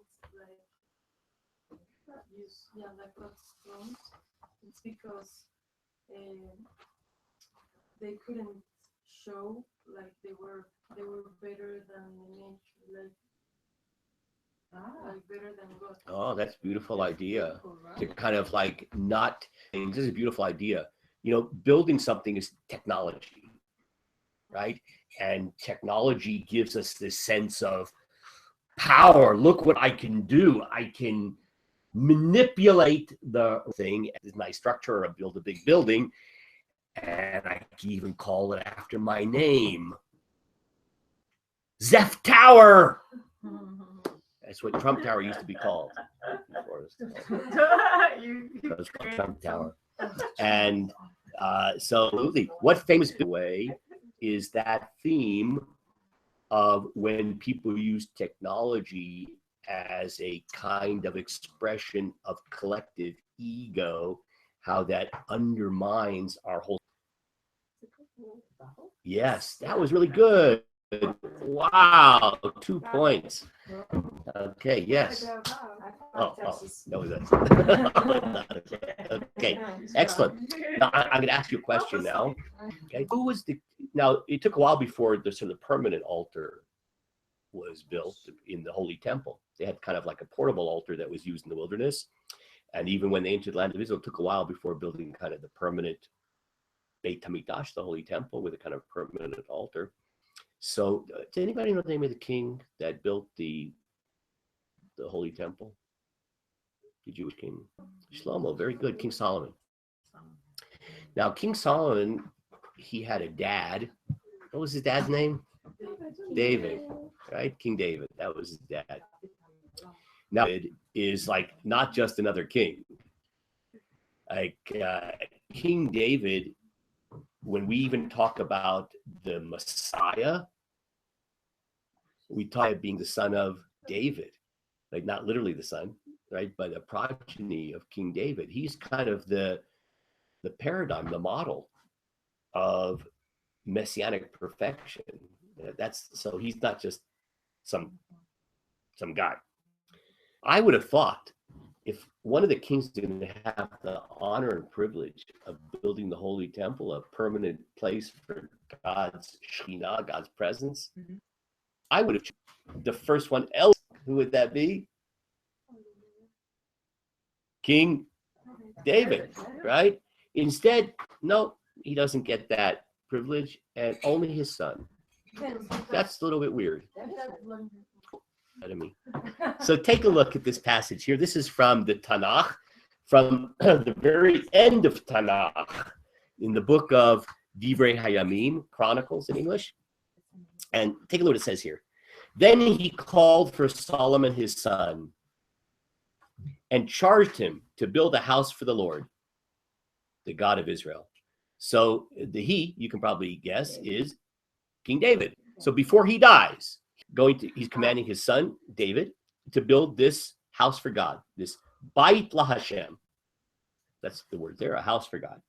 use cut stones, it's because they couldn't show like they were better than nature, like better than God. Oh, that's a beautiful idea. To kind of like not, and this is a beautiful idea. Building something is technology, right? And technology gives us this sense of power. Look what I can do. I can manipulate the thing as a nice structure or build a big building. And I can even call it after my name. Zeph Tower. That's what Trump Tower used to be called. It was called Trump Tower. And so what famous way is that theme of when people use technology as a kind of expression of collective ego, how that undermines our whole. Yes, that was really good. Wow, 2 points. Okay, yes. Oh, no, that's okay. Excellent. Now, I'm going to ask you a question now. Okay, now it took a while before the sort of permanent altar was built in the Holy Temple. They had kind of like a portable altar that was used in the wilderness, and even when they entered the land of Israel, it took a while before building kind of the permanent Beit HaMikdash, the Holy Temple, with a kind of permanent altar. So, does anybody know the name of the king that built the Holy Temple? The Jewish king? Shlomo, very good. King Solomon. Now, King Solomon, he had a dad. What was his dad's name? David, right? King David. That was his dad. Now it is like not just another king. Like King David, when we even talk about the Messiah, we talk about being the son of David, like not literally the son, right? But a progeny of King David. He's kind of the paradigm, the model of messianic perfection. That's so he's not just some guy. I would have thought if one of the kings didn't have the honor and privilege of building the Holy Temple, a permanent place for God's Shekhinah, God's presence, I would have chosen the first one. Else, who would that be? King David, right? Instead, no, he doesn't get that privilege, and only his son. That's a little bit weird. So take a look at this passage here. This is from the Tanakh, from the very end of Tanakh, in the book of Divrei Hayamim, Chronicles in English. And take a look what it says here. Then he called for Solomon his son and charged him to build a house for the Lord, the God of Israel. So the he, you can probably guess, is King David. So before he dies, he's commanding his son David to build this house for God, this Bait LaHashem. That's the word there, a house for God.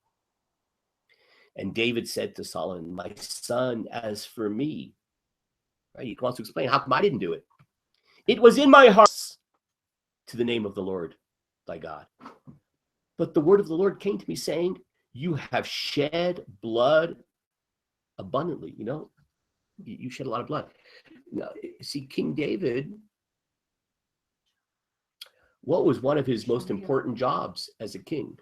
And David said to Solomon, "My son, as for me," right? He wants to explain, how come I didn't do it? "It was in my heart to the name of the Lord thy God. But the word of the Lord came to me, saying, you have shed blood abundantly." You know, you shed a lot of blood. Now, see, King David, what was one of his most important jobs as a king?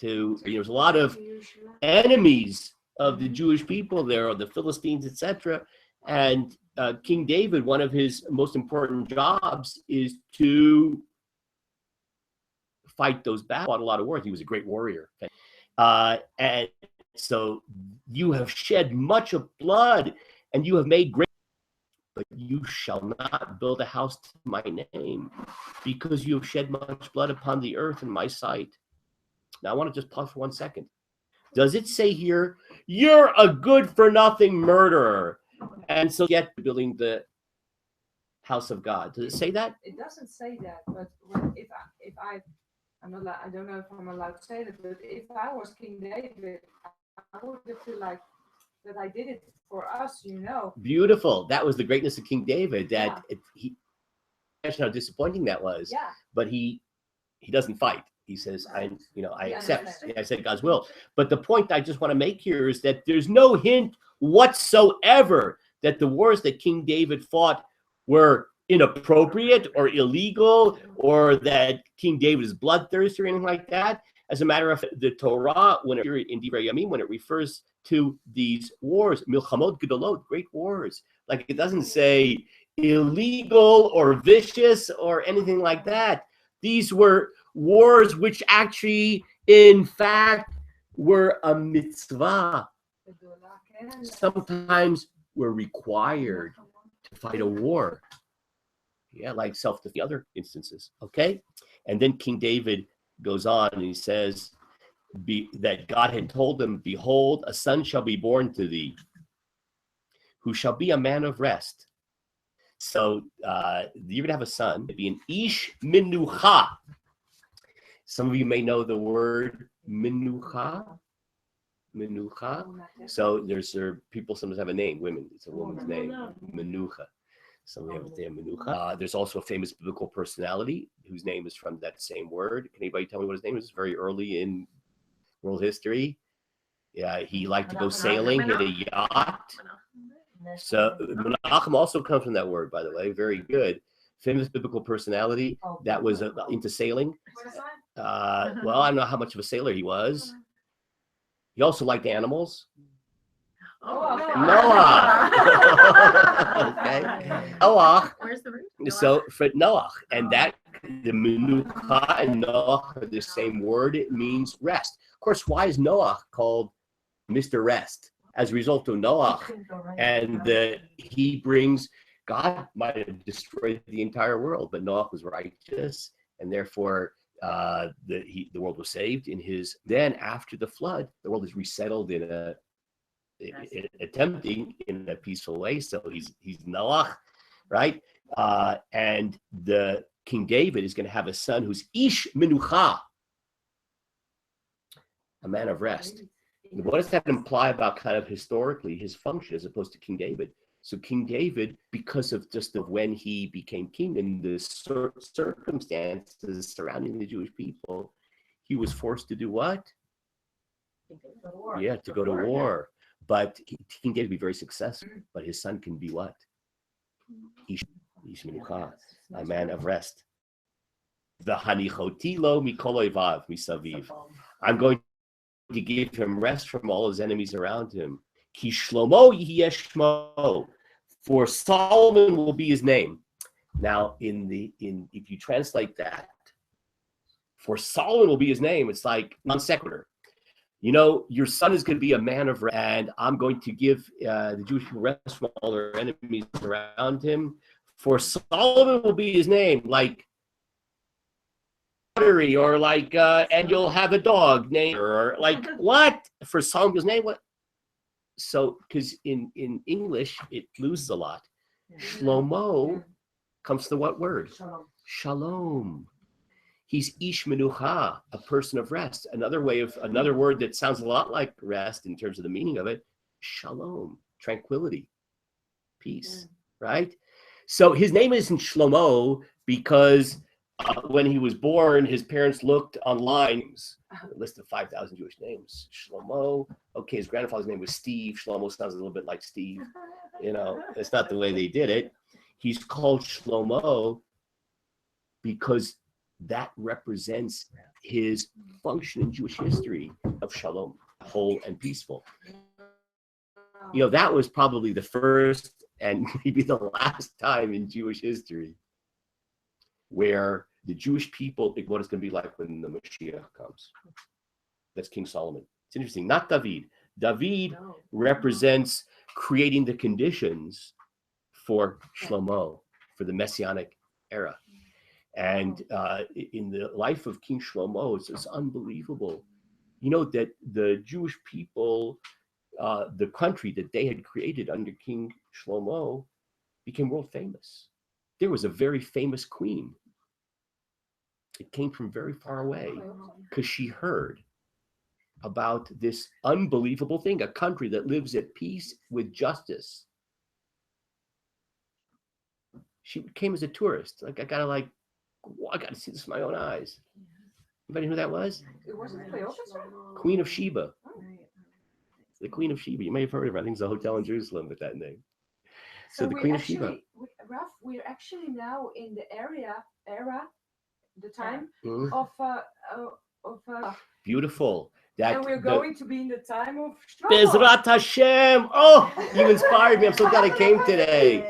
There was a lot of enemies of the Jewish people there, or the Philistines, etc. And King David, one of his most important jobs is to fight those battles. Fought a lot of wars. He was a great warrior. And so you have shed much of blood, and you have made great, but you shall not build a house to my name, because you have shed much blood upon the earth in my sight. Now I want to just pause for 1 second. Does it say here, you're a good-for-nothing murderer, and so yet building the house of God? Does it say that? It doesn't say that, but if I'm not, I don't know if I'm allowed to say that, but if I was King David, I would feel like that I did it for us, you know. Beautiful. That was the greatness of King David. That he, imagine how disappointing that was. Yeah. But he doesn't fight. He says, I accept. I said God's will. But the point I just want to make here is that there's no hint whatsoever that the wars that King David fought were inappropriate or illegal, or that King David is bloodthirsty or anything like that. As a matter of fact, the Torah, when in Divrei Hayamim, when it refers to these wars, milchamot gedolot, great wars, like it doesn't say illegal or vicious or anything like that. These were wars which actually, in fact, were a mitzvah. Sometimes were required to fight a war. Yeah, like self-defense, other instances. Okay, and then King David goes on and he says that God had told him, "Behold, a son shall be born to thee, who shall be a man of rest." So you're gonna have a son, it'd be an ish minucha. Some of you may know the word minucha. Minucha. So there's people sometimes have a name, women. It's a woman's name, Menucha. Some of you have a name, Menucha. There's also a famous biblical personality whose name is from that same word. Can anybody tell me what his name is? It's very early in world history. Yeah, he liked to go sailing, he had a yacht. So Menachem also comes from that word, by the way. Very good. Famous biblical personality that was into sailing. Well, I don't know how much of a sailor he was. He also liked animals. Noah. Okay. Noah. Where's the root? So for Noah, and that the Menucha and Noah are the same word. It means rest. Of course, why is Noah called Mr. Rest? as a result of Noah, and he brings, God might have destroyed the entire world, but Noah was righteous, and therefore the world was saved in his. Then after the flood, the world is resettled attempting in a peaceful way. So he's Noah, right? And the King David is going to have a son who's Ish Menucha, a man of rest. What does that imply about kind of historically his function as opposed to King David? So King David, because of just of when he became king and the circumstances surrounding the Jewish people, he was forced to do what? Yeah, to go to war. But King David be very successful, but his son can be what? Ish Menucha, a man of rest. The Hanichotilo Mikoloivav Misaviv. I'm going to give him rest from all his enemies around him. Ki Shlomo Yeshmo, for Solomon will be his name. Now, if you translate that, for Solomon will be his name, it's like non sequitur. You know, your son is going to be a man of rest, and I'm going to give the Jewish people rest from all their enemies around him. For Solomon will be his name, like or like, and you'll have a dog named, or like what? For Solomon's name, what? So, because in English it loses a lot. Shlomo comes to what word? Shalom. He's Ish Menucha, a person of rest. Another word that sounds a lot like rest in terms of the meaning of it, shalom, tranquility, peace, right? So his name isn't Shlomo because when he was born, his parents looked online, a list of 5,000 Jewish names. Shlomo, okay, his grandfather's name was Steve. Shlomo sounds a little bit like Steve. You know, it's not the way they did it. He's called Shlomo because that represents his function in Jewish history of shalom, whole and peaceful. You know, that was probably the first and maybe the last time in Jewish history where the Jewish people think what it's going to be like when the Mashiach comes. That's King Solomon. It's interesting. Not David. David represents creating the conditions for Shlomo, for the Messianic era. And in the life of King Shlomo, it's unbelievable. You know that the Jewish people, the country that they had created under King Shlomo, became world famous. There was a very famous queen. It came from very far away because she heard about this unbelievable thing, a country that lives at peace with justice. She came as a tourist. Like, I gotta see this with my own eyes. Anybody know who that was? It wasn't Cleopatra? Queen of Sheba. The Queen of Sheba. You may have heard of her. I think there's a hotel in Jerusalem with that name. So the Queen of Sheba. Raf, we're actually now in the time Mhm. of Beautiful. and we're going to be in the time of Bezrat Hashem. Oh, you inspired me. I'm so glad I came today.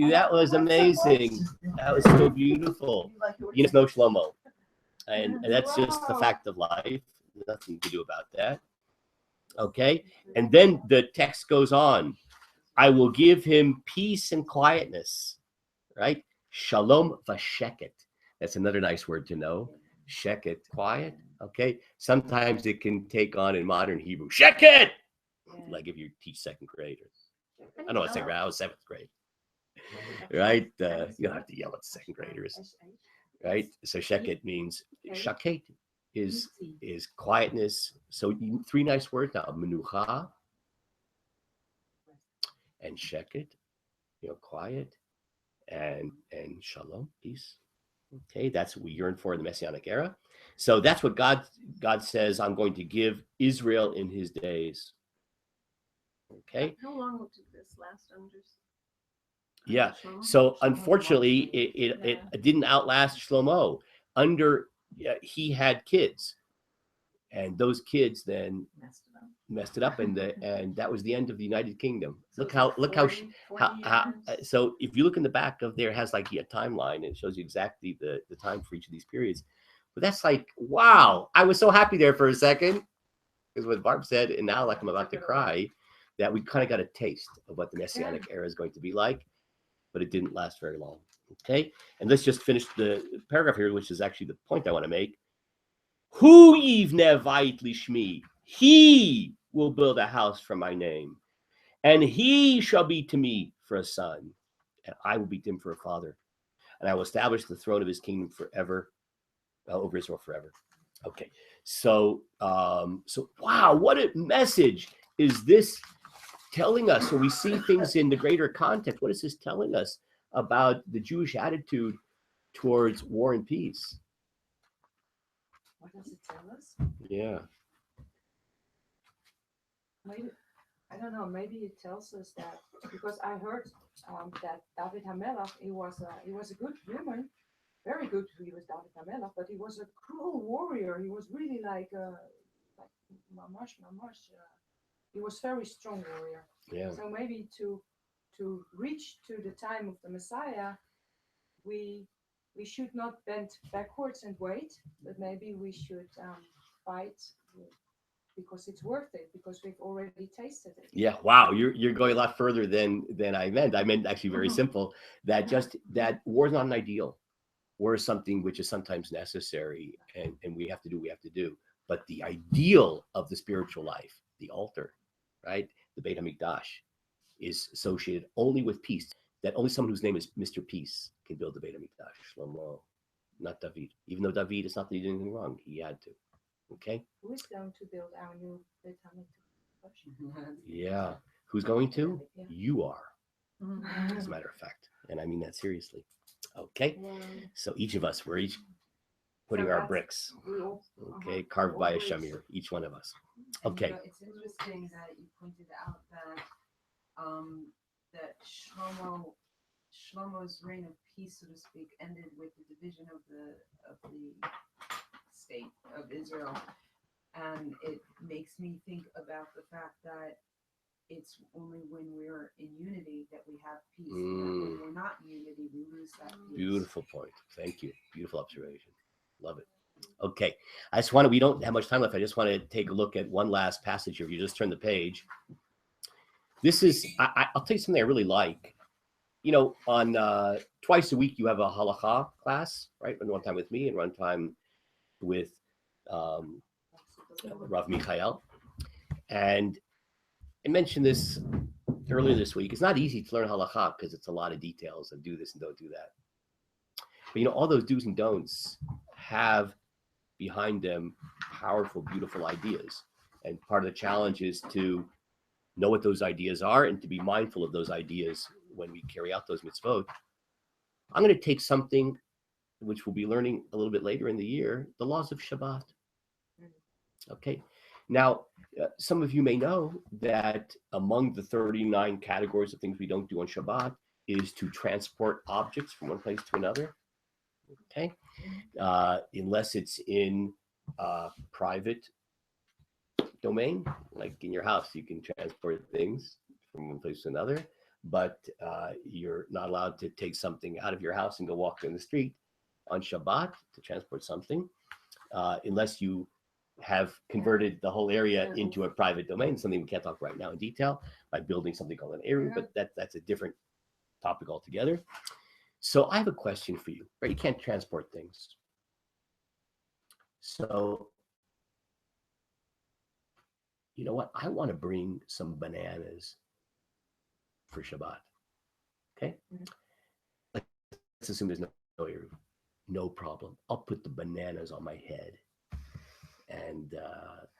That was amazing. That was so beautiful. You know Shlomo. And that's just the fact of life. Nothing to do about that. Okay. And then the text goes on. I will give him peace and quietness. Right? Shalom vasheket. That's another nice word to know. Sheket, quiet. Okay. Sometimes it can take on in modern Hebrew. Sheket! Like if you teach second grade. I don't know what second grade. I was seventh grade. Right? You don't have to yell at second graders. Right? So sheket means shaket is quietness. So three nice words now: menucha and sheket, quiet, and shalom, peace. Okay, that's what we yearn for in the Messianic era. So that's what God says, I'm going to give Israel in his days. Okay. How long did this last under? Yeah. So unfortunately, it didn't outlast Shlomo. He had kids, and those kids then messed it up, and that was the end of the United Kingdom. Look how so if you look in the back of there, it has like a timeline, and it shows you exactly the time for each of these periods. But that's like, wow, I was so happy there for a second. because what Barb said, and now like I'm about to cry, that we kind of got a taste of what the Messianic era is going to be like, but it didn't last very long. Okay, and let's just finish the paragraph here, which is actually the point I want to make. Hu yivneh vayit lishmi, he will build a house for my name, and he shall be to me for a son, and I will be to him for a father, and I will establish the throne of his kingdom forever, over Israel forever. Okay, so wow, what a message is this telling us? When we see things in the greater context, what is this telling us about the Jewish attitude towards war and peace? What does it tell us? Yeah. Maybe, I don't know, maybe it tells us that, because I heard that David HaMelech, he was a good human, very good. He was David HaMelech, but he was a cruel warrior. He was really like mamash. He was very strong warrior. Yeah. So maybe to reach to the time of the Messiah, we should not bend backwards and wait, but maybe we should fight because it's worth it, because we've already tasted it. Yeah. Wow. You're going a lot further than I meant. I meant actually very simple, that just that war is not an ideal. War is something which is sometimes necessary, and we have to do what we have to do. But the ideal of the spiritual life, the altar, right? The Beit HaMikdash, is associated only with peace. That only someone whose name is Mr. Peace can build the Beit HaMikdash. Shlomo, not David. Even though David, it's not that he did anything wrong. He had to. Okay? Who is going to build our new Beit HaMikdash? Yeah. Who's going to? Yeah. You are, as a matter of fact. And I mean that seriously. Okay? So each of us, we're each putting So our that's- bricks, we all, okay, carved by a always- shamir, each one of us. And, Okay. you know, it's interesting that you pointed out that that Shlomo's reign of peace, so to speak, ended with the division of the state of Israel, and it makes me think about the fact that it's only when we're in unity that we have peace. And that when we're not in unity, we lose that peace. Beautiful point. Thank you. Beautiful observation. Love it. Okay. I just want to, we don't have much time left. I just want to take a look at one last passage here. If you just turn the page. This is, I'll tell you something I really like. You know, on twice a week, you have a halacha class, right? One time with me and one time with Rav Michael. And I mentioned this earlier this week. It's not easy to learn halacha because it's a lot of details and do this and don't do that. But you know, all those do's and don'ts have behind them powerful, beautiful ideas. And part of the challenge is to know what those ideas are and to be mindful of those ideas when we carry out those mitzvot. I'm going to take something which we'll be learning a little bit later in the year, the laws of Shabbat. Okay. Now, some of you may know that among the 39 categories of things we don't do on Shabbat is to transport objects from one place to another. Okay. Unless it's in private domain, like in your house, you can transport things from one place to another, but you're not allowed to take something out of your house and go walk in the street on Shabbat to transport something, unless you have converted the whole area into a private domain, something we can't talk right now in detail, by building something called an area, but that's a different topic altogether. So I have a question for you, right? You can't transport things. So, you know what? I want to bring some bananas for Shabbat. Okay? Let's assume there's no Eruv. No problem. I'll put the bananas on my head. And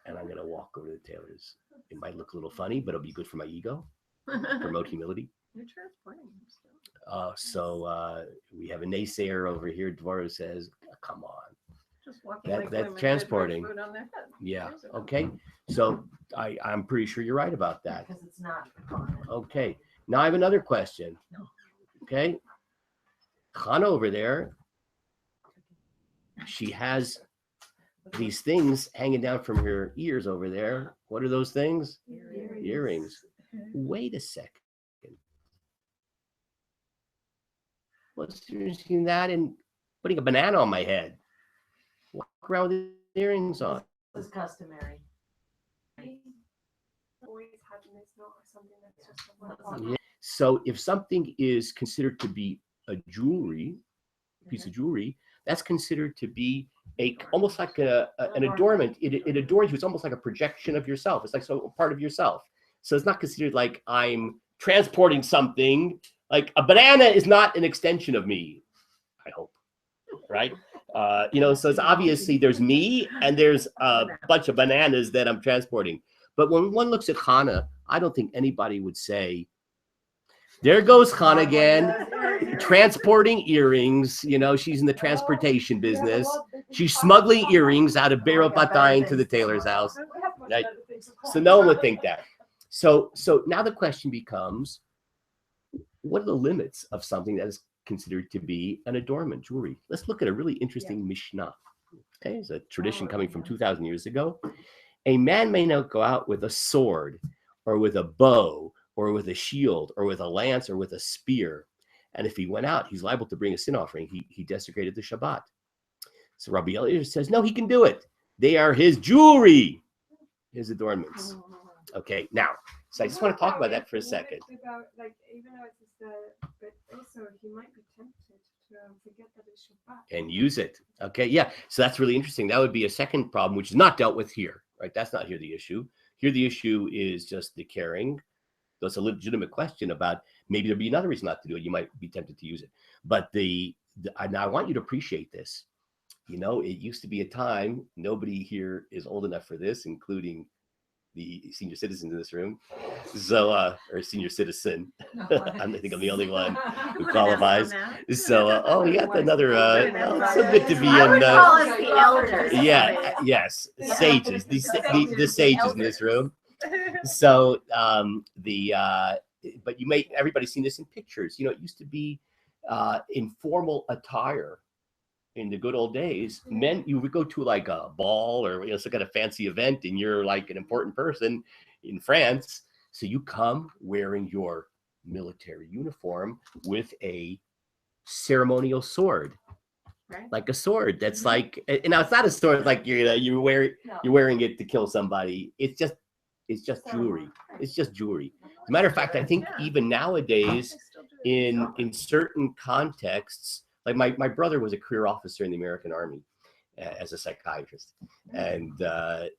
I'm going to walk over to the tailors. It might look a little funny, but it'll be good for my ego. Promote humility. You're transporting them still. So we have a naysayer over here. Dvorah says, "Come on, Just walking That- like that's women did, transporting. with food on their head. yeah, Years ago. okay." So I'm pretty sure you're right about that. Because it's not common. Okay. Now I have another question. Okay. Chana over there, she has these things hanging down from her ears over there. What are those things? Earrings. Wait a second. What's interesting that and putting a banana on my head? Walk around with earrings on. It was customary. always had, and it's not something that's just a one-off. Yeah. So if something is considered to be a jewelry, piece of jewelry, that's considered to be almost like an adornment. It adorns you. It's almost like a projection of yourself. It's like so part of yourself. So it's not considered like I'm transporting something. Like a banana is not an extension of me, I hope, right? So it's obviously there's me and there's a bunch of bananas that I'm transporting. But when one looks at Chana, I don't think anybody would say, there goes Chana again, transporting earrings. She's in the transportation business. She's smuggling earrings out of Beirut Batayim to the tailor's house. Right? So no one would think that. So now the question becomes, what are the limits of something that is considered to be an adornment, jewelry? Let's look at a really interesting Mishnah. Okay, it's a tradition coming from 2,000 years ago. A man may not go out with a sword or with a bow or with a shield or with a lance or with a spear. And if he went out, he's liable to bring a sin offering. He desecrated the Shabbat. So Rabbi Eliezer says, no, he can do it. They are his jewelry, his adornments. Okay, now, so I just want to talk about that for a second. About, like, even though it's but also he might be tempted to forget that it's Shabbat. And use it. Okay, yeah. So that's really interesting. That would be a second problem, which is not dealt with here, right? That's not here the issue. Here the issue is just the carrying. That's a legitimate question about maybe there'd be another reason not to do it. You might be tempted to use it. But now I want you to appreciate this. It used to be a time, nobody here is old enough for this, including the senior citizens in this room. So, or senior citizen. I think I'm the only one who qualifies. So, we got another, it's so good to be I would in. call us the elders. Yeah, yes, sages, the sages in this room. So, but everybody's seen this in pictures. It used to be informal attire. In the good old days, men, you would go to like a ball or some kind of fancy event, and you're like an important person in France. So you come wearing your military uniform with a ceremonial sword, Right. like a sword. That's like, and now it's not a sword like you're wearing it to kill somebody. It's just jewelry. It's just jewelry. As a matter of fact, I think even nowadays, in certain contexts. Like my brother was a career officer in the American Army as a psychiatrist. And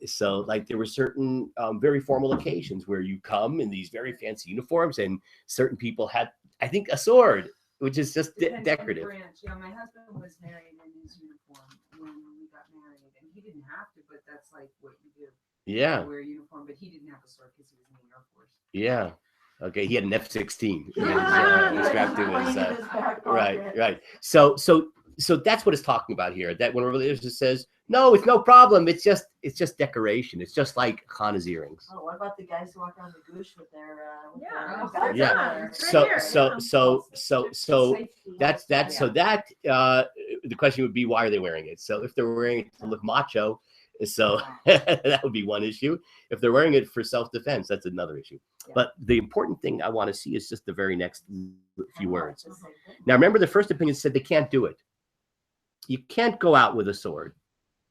so like there were certain very formal occasions where you come in these very fancy uniforms, and certain people had, I think, a sword, which is just decorative. Yeah, my husband was married in his uniform when we got married, and he didn't have to, but that's like what you do. Yeah. You wear a uniform, but he didn't have a sword because he was in the Air Force. Yeah. Okay, he had an F-16 strapped to his right. So that's what it's talking about here. That when a religious says, no, it's no problem. It's just decoration. It's just like Chana's earrings. Oh, what about the guys who walk around the goosh with their So that's so that the question would be, why are they wearing it? So if they're wearing it to look macho, so that would be one issue. If they're wearing it for self-defense, that's another issue. Yeah. But the important thing I want to see is just the very next few words. Now, remember, the first opinion said they can't do it. You can't go out with a sword.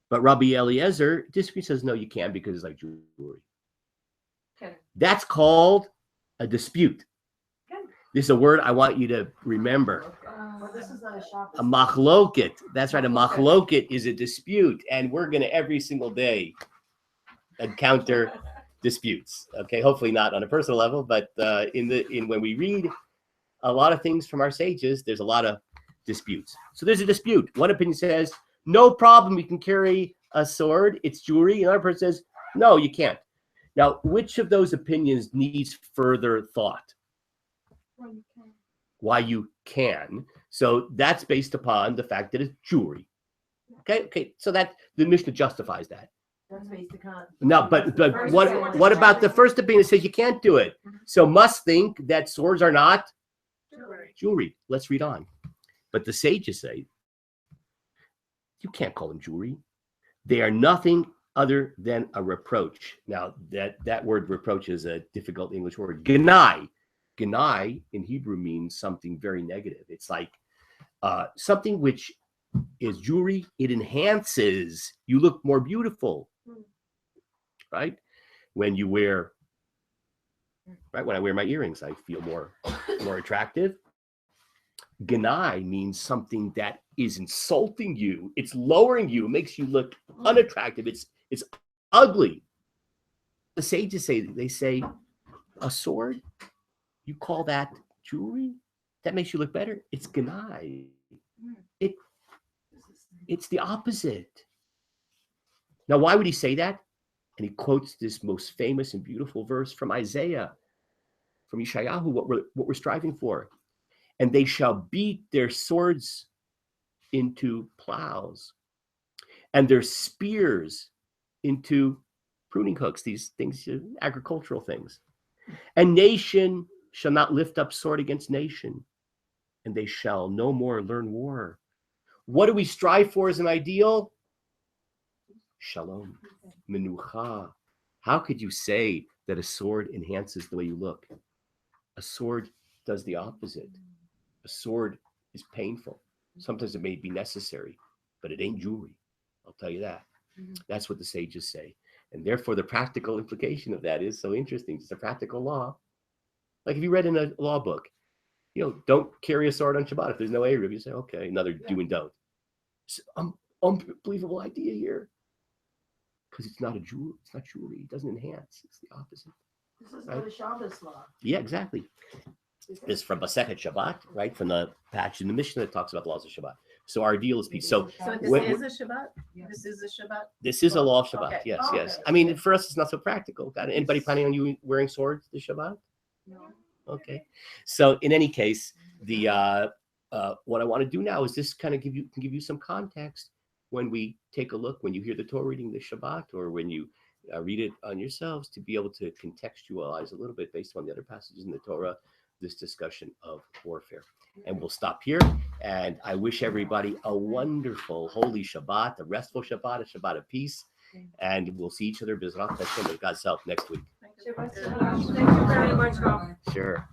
But Rabbi Eliezer disagrees, says, no, you can, because it's like jewelry. Okay. That's called a dispute. Okay. This is a word I want you to remember. Well, this is not a shop. A machloket. That's right. A machloket is a dispute. And we're going to every single day encounter disputes. Okay. Hopefully not on a personal level, but when we read a lot of things from our sages, there's a lot of disputes. So there's a dispute. One opinion says, no problem, you can carry a sword, it's jewelry. Another person says, no, you can't. Now, which of those opinions needs further thought? Why you can. So that's based upon the fact that it's jewelry. Okay. So that the Mishnah justifies that. That's based upon. No, but what about the first opinion that says you can't do it? So must think that swords are not jewelry. Let's read on. But the sages say, you can't call them jewelry. They are nothing other than a reproach. Now, that word reproach is a difficult English word. Genai. Genai in Hebrew means something very negative. It's like something which is jewelry. It enhances. You look more beautiful, right? when you wear, right? When I wear my earrings, I feel more attractive. Ganai means something that is insulting you. It's lowering you. It makes you look unattractive. It's ugly. The sages say a sword, you call that jewelry? That makes you look better? It's ganai. It's the opposite. Now, why would he say that? And he quotes this most famous and beautiful verse from Isaiah, from Yeshayahu, what we're striving for. And they shall beat their swords into plows and their spears into pruning hooks, these things, agricultural things. And nation shall not lift up sword against nation, and they shall no more learn war. What do we strive for as an ideal? Shalom, menucha. How could you say that a sword enhances the way you look? A sword does the opposite. A sword is painful. Sometimes it may be necessary, but it ain't jewelry. I'll tell you that. That's what the sages say. And therefore, the practical implication of that is so interesting. It's a practical law. Like if you read in a law book, don't carry a sword on Shabbat. If there's no Eruv, you say, okay, another do and don't. It's an unbelievable idea here. Because it's not a jewel. It's not jewelry. It doesn't enhance. It's the opposite. This is the Shabbos law. Yeah, exactly. This is from Masechet Shabbat, right? From the passage in the Mishnah that talks about the laws of Shabbat. So our ideal is peace. So this is a Shabbat? This is a Shabbat? This is a law of Shabbat. Okay. Yes, Okay. yes. I mean, for us, it's not so practical. Got anybody planning on you wearing swords this Shabbat? No. Okay. So in any case, the what I want to do now is just kind of give you some context when we take a look, when you hear the Torah reading this Shabbat, or when you read it on yourselves, to be able to contextualize a little bit based on the other passages in the Torah, this discussion of warfare. And we'll stop here. And I wish everybody a wonderful holy Shabbat, a restful Shabbat, a Shabbat of peace. And we'll see each other, B'ezrat Hashem, with God's help, next week. Thank you very much, Rob. Sure.